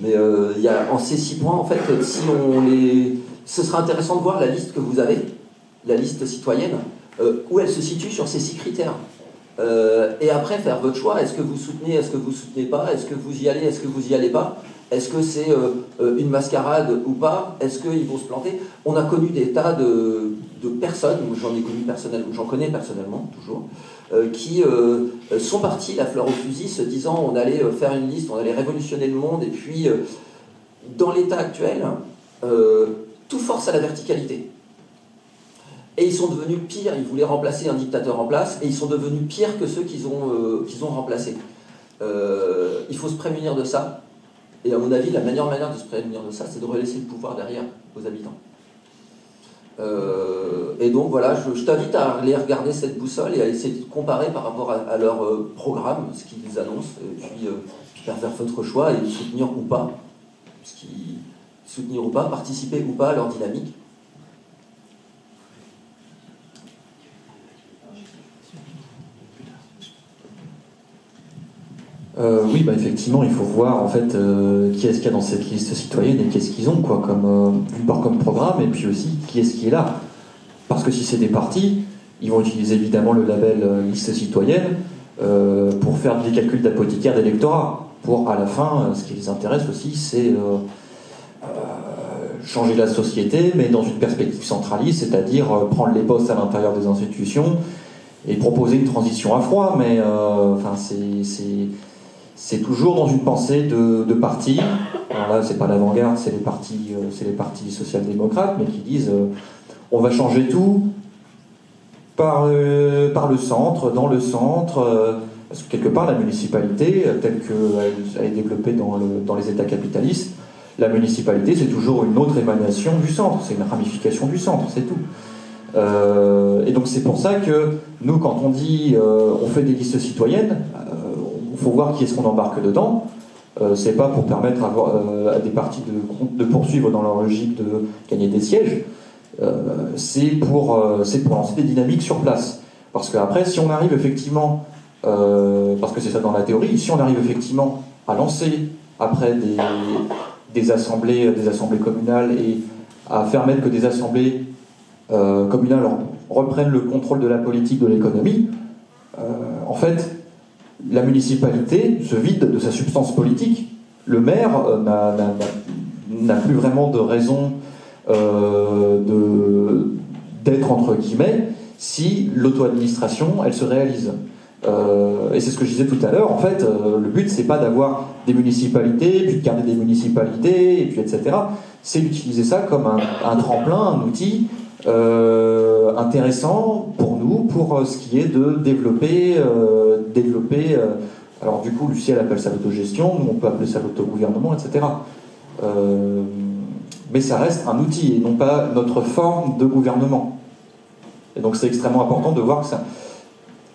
Mais il y a en ces 6 points en fait, si on les... Ce serait intéressant de voir la liste que vous avez, la liste citoyenne, où elle se situe sur ces 6 critères. Et après, faire votre choix. Est-ce que vous soutenez, est-ce que vous soutenez pas? Est-ce que vous y allez, est-ce que vous y allez pas? Est-ce que c'est une mascarade ou pas? Est-ce qu'ils vont se planter? On a connu des tas de personnes, j'en connais personnellement, toujours, qui sont partis la fleur au fusil, se disant on allait faire une liste, on allait révolutionner le monde, et puis, dans l'état actuel, tout force à la verticalité. Et ils sont devenus pires, ils voulaient remplacer un dictateur en place, et ils sont devenus pires que ceux qu'ils ont remplacés. Il faut se prémunir de ça, et à mon avis, la meilleure manière de se prémunir de ça, c'est de relaisser le pouvoir derrière aux habitants. Et donc voilà, je t'invite à aller regarder cette boussole et à essayer de comparer par rapport à leur programme, ce qu'ils annoncent, et puis faire votre choix et soutenir ou pas, participer ou pas à leur dynamique. Oui, effectivement, il faut voir en fait qui est-ce qu'il y a dans cette liste citoyenne et qu'est-ce qu'ils ont d'une part comme programme, et puis aussi qui est-ce qui est là. Parce que si c'est des partis, ils vont utiliser évidemment le label liste citoyenne pour faire des calculs d'apothicaire d'électorat. Pour à la fin, ce qui les intéresse aussi, c'est changer la société, mais dans une perspective centraliste, c'est-à-dire prendre les postes à l'intérieur des institutions et proposer une transition à froid. Mais c'est toujours dans une pensée de parti. Alors là, c'est pas l'avant-garde, c'est les partis social-démocrates, mais qui disent on va changer tout par le centre, dans le centre, parce que quelque part la municipalité, telle qu'elle est développée dans les États capitalistes, la municipalité c'est toujours une autre émanation du centre, c'est une ramification du centre, c'est tout. Et donc c'est pour ça que nous, quand on dit on fait des listes citoyennes, il faut voir qui est-ce qu'on embarque dedans. C'est pas pour permettre à des partis de poursuivre dans leur logique de gagner des sièges. C'est pour lancer des dynamiques sur place. Parce qu'après, si on arrive effectivement, parce que c'est ça dans la théorie, si on arrive effectivement à lancer après des assemblées communales et à faire mettre que des assemblées communales reprennent le contrôle de la politique, de l'économie, en fait, la municipalité se vide de sa substance politique. Le maire n'a plus vraiment de raison d'être, entre guillemets, si l'auto-administration, elle se réalise. Et c'est ce que je disais tout à l'heure, en fait, le but, c'est pas d'avoir des municipalités, puis de garder des municipalités, et puis etc. C'est d'utiliser ça comme un tremplin, un outil intéressant pour nous, pour ce qui est de développer alors du coup, Lucie, elle appelle ça l'autogestion, nous, on peut appeler ça l'autogouvernement, etc. Mais ça reste un outil, et non pas notre forme de gouvernement. Et donc c'est extrêmement important de voir que ça...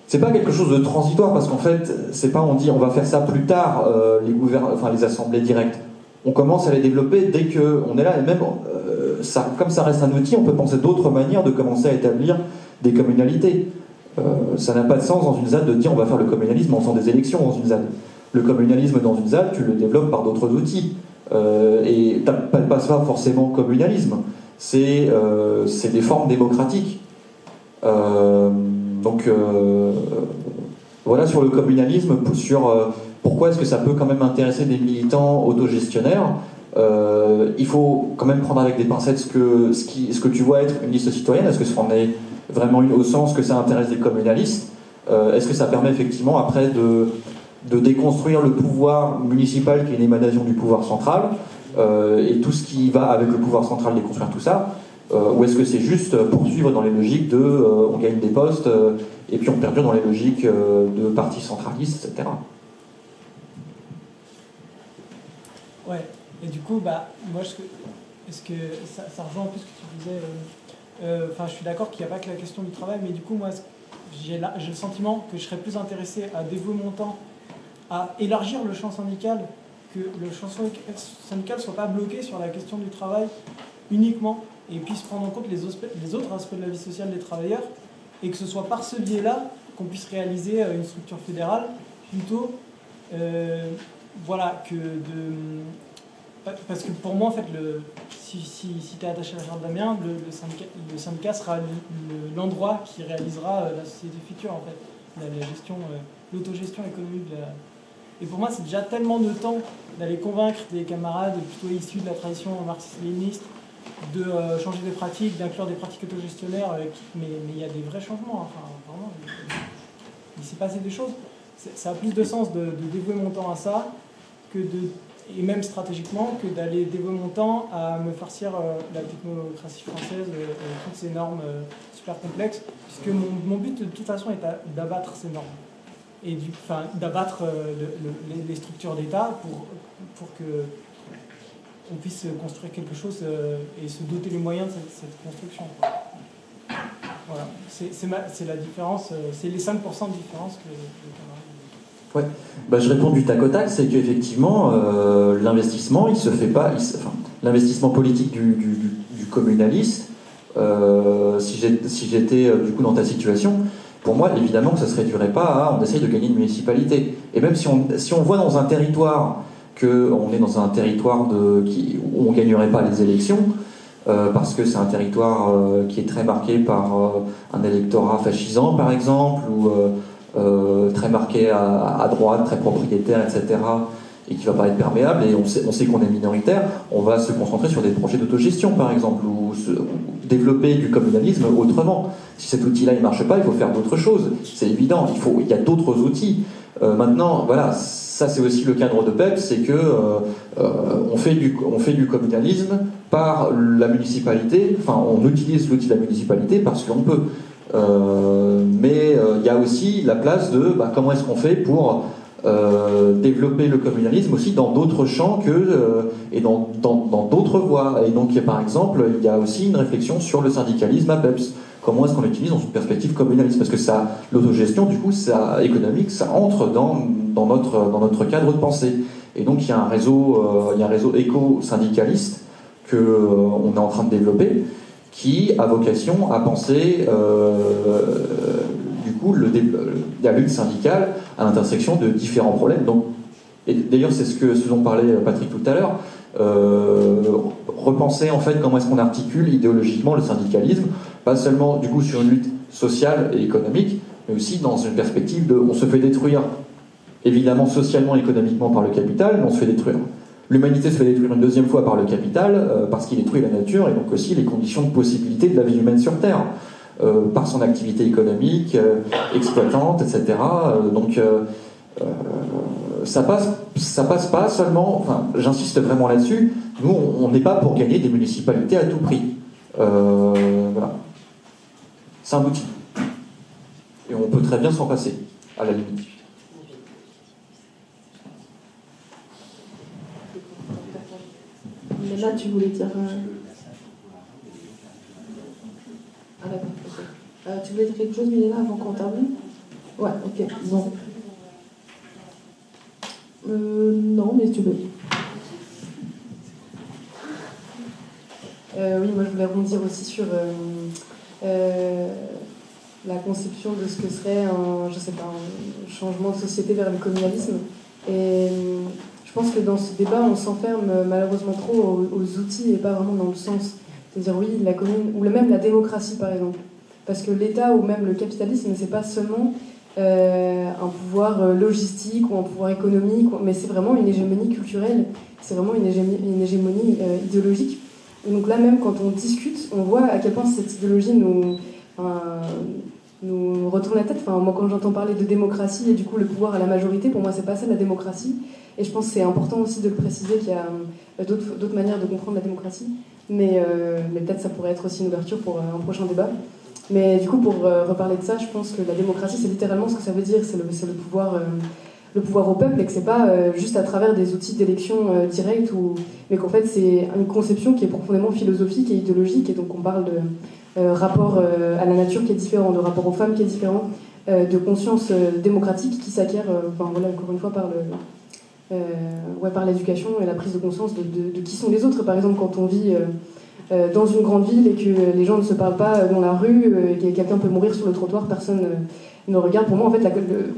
C'est pas quelque chose de transitoire, parce qu'en fait, c'est pas on dit on va faire ça plus tard, les assemblées directes. On commence à les développer dès qu'on est là, et même comme ça reste un outil, on peut penser d'autres manières de commencer à établir des communalités. Ça n'a pas de sens dans une ZAD de dire on va faire le communalisme en faisant des élections dans une ZAD. Le communalisme dans une ZAD, tu le développes par d'autres outils. Et t'appelles pas ça forcément communalisme. C'est des formes démocratiques. Donc voilà sur le communalisme, sur pourquoi est-ce que ça peut quand même intéresser des militants autogestionnaires. Il faut quand même prendre avec des pincettes ce que tu vois être une liste citoyenne. Est-ce que c'en est vraiment une au sens que ça intéresse des communalistes? Est-ce que ça permet effectivement après de déconstruire le pouvoir municipal qui est une émanation du pouvoir central et tout ce qui va avec le pouvoir central, déconstruire tout ça? Ou est-ce que c'est juste poursuivre dans les logiques de on gagne des postes et puis on perdure dans les logiques de partis centralistes, etc. Ouais, et du coup, moi, est-ce que ça rejoint un peu ce que tu disais je suis d'accord qu'il n'y a pas que la question du travail, mais du coup, moi, j'ai le sentiment que je serais plus intéressé à dévouer mon temps à élargir le champ syndical, que le champ syndical ne soit pas bloqué sur la question du travail uniquement, et puisse prendre en compte les autres aspects de la vie sociale des travailleurs, et que ce soit par ce biais-là qu'on puisse réaliser une structure fédérale, plutôt, parce que pour moi, en fait, si tu es attaché à la charte d'Amiens, le syndicat sera l'endroit qui réalisera la société future, en fait, la gestion, l'autogestion économique de la... Et pour moi, c'est déjà tellement de temps d'aller convaincre des camarades plutôt issus de la tradition marxiste-léniniste de changer des pratiques, d'inclure des pratiques autogestionnaires, mais il y a des vrais changements, enfin, vraiment, il s'est passé des choses. Ça a plus de sens de dévouer mon temps à ça, et même stratégiquement, que d'aller dévouer mon temps à me farcir la technocratie française, toutes ces normes super complexes, puisque mon but de toute façon est d'abattre ces normes, et d'abattre les structures d'État pour que on puisse construire quelque chose et se doter les moyens de cette construction. Voilà, c'est la différence, c'est les 5% de différence que les camarades... Ouais. Bah, je réponds du tac au tac, c'est qu'effectivement, l'investissement, il se fait pas. L'investissement politique du communaliste, si j'étais du coup dans ta situation, pour moi, évidemment que ça se réduirait pas à on essaye de gagner une municipalité. Et même si on voit dans un territoire qu'on est dans un territoire où on ne gagnerait pas les élections, parce que c'est un territoire qui est très marqué par un électorat fascisant, par exemple, ou très marqué à droite, très propriétaire, etc., et qui ne va pas être perméable, et on sait qu'on est minoritaire, on va se concentrer sur des projets d'autogestion, par exemple, ou développer du communalisme autrement. Si cet outil-là ne marche pas, il faut faire d'autres choses. C'est évident, il y a d'autres outils. Maintenant, voilà, ça c'est aussi le cadre de PEP, c'est que on fait du communalisme par la municipalité, enfin on utilise l'outil de la municipalité parce qu'on peut. Mais il y a aussi la place de comment est-ce qu'on fait pour développer le communalisme aussi dans d'autres champs et dans d'autres voies. Et donc par exemple, il y a aussi une réflexion sur le syndicalisme à PEPS. Comment est-ce qu'on l'utilise dans une perspective communaliste? Parce que l'autogestion, du coup, économique, ça entre dans notre cadre de pensée. Et donc il y a un réseau éco-syndicaliste qu'on est en train de développer, qui a vocation à penser du coup la lutte syndicale à l'intersection de différents problèmes. Donc, et d'ailleurs c'est ce dont parlait Patrick tout à l'heure, repenser en fait comment est-ce qu'on articule idéologiquement le syndicalisme, pas seulement du coup sur une lutte sociale et économique, mais aussi dans une perspective de on se fait détruire évidemment socialement et économiquement par le capital, mais on se fait détruire. L'humanité se fait détruire une deuxième fois par le capital, parce qu'il détruit la nature et donc aussi les conditions de possibilité de la vie humaine sur Terre, par son activité économique, exploitante, etc. Donc ça passe pas seulement, enfin j'insiste vraiment là-dessus, nous on n'est pas pour gagner des municipalités à tout prix. Voilà. C'est un outil. Et on peut très bien s'en passer, à la limite. Mais là, tu voulais dire... Ah d'accord, ok. Tu voulais dire quelque chose, Milena, avant qu'on termine? Ouais, ok, bon. Non, mais tu veux. Oui, moi je voulais rebondir aussi sur la conception de ce que serait un changement de société vers le communalisme. Et je pense que dans ce débat, on s'enferme malheureusement trop aux outils et pas vraiment dans le sens. C'est-à-dire, oui, la commune, ou même la démocratie, par exemple. Parce que l'État ou même le capitalisme, c'est pas seulement un pouvoir logistique ou un pouvoir économique, mais c'est vraiment une hégémonie culturelle, c'est vraiment une hégémonie idéologique. Et donc là, même quand on discute, on voit à quel point cette idéologie nous retourne la tête. Enfin, moi, quand j'entends parler de démocratie et du coup le pouvoir à la majorité, pour moi, c'est pas ça la démocratie. Et je pense que c'est important aussi de le préciser qu'il y a d'autres manières de comprendre la démocratie. Mais peut-être ça pourrait être aussi une ouverture pour un prochain débat. Mais du coup, pour reparler de ça, je pense que la démocratie, c'est littéralement ce que ça veut dire. C'est le pouvoir au peuple, et que c'est pas juste à travers des outils d'élection directe, mais qu'en fait, c'est une conception qui est profondément philosophique et idéologique. Et donc, on parle rapport à la nature qui est différent, de rapport aux femmes qui est différent, de conscience démocratique qui s'acquiert, encore une fois, par l'éducation et la prise de conscience de qui sont les autres. Par exemple, quand on vit dans une grande ville et que les gens ne se parlent pas dans la rue, et que quelqu'un peut mourir sur le trottoir, personne ne regarde. Pour moi, en fait,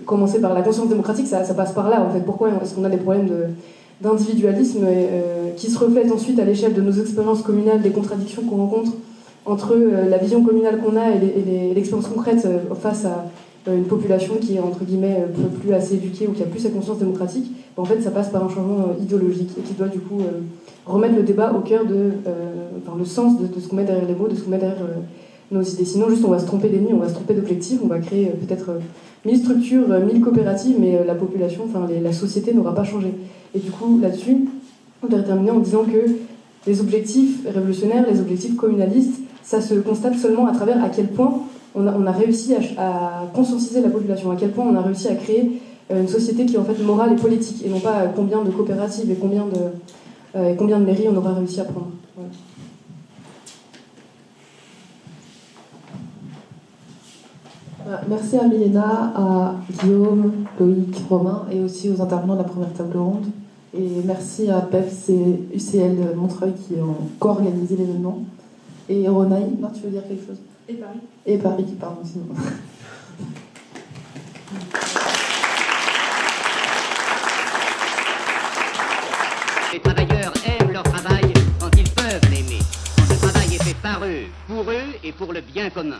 commencer par la conscience démocratique, ça passe par là. En fait, pourquoi est-ce qu'on a des problèmes d'individualisme qui se reflètent ensuite à l'échelle de nos expériences communales, des contradictions qu'on rencontre entre la vision communale qu'on a et l'expérience concrète face à une population qui est, entre guillemets, plus assez éduquée ou qui a plus sa conscience démocratique. En fait, ça passe par un changement idéologique et qui doit du coup remettre le débat au cœur le sens de ce qu'on met derrière les mots, de ce qu'on met derrière nos idées. Sinon, juste, on va se tromper d'ennemis, on va se tromper d'objectifs, on va créer peut-être 1000 structures, 1000 coopératives, mais la population, la société n'aura pas changé. Et du coup, là-dessus, on va terminer en disant que les objectifs révolutionnaires, les objectifs communalistes, ça se constate seulement à travers à quel point on a réussi à conscientiser la population, à quel point on a réussi à créer une société qui est en fait morale et politique, et non pas combien de coopératives et combien de mairies on aura réussi à prendre. Voilà. Merci à Milena, à Guillaume, Loïc, Romain et aussi aux intervenants de la première table ronde. Et merci à PEPS et UCL de Montreuil qui ont co-organisé l'événement. Et Ronaï, non, tu veux dire quelque chose? Et Paris. Et Paris, pardon, sinon. Les travailleurs aiment leur travail quand ils peuvent l'aimer. Quand le travail est fait par eux, pour eux et pour le bien commun.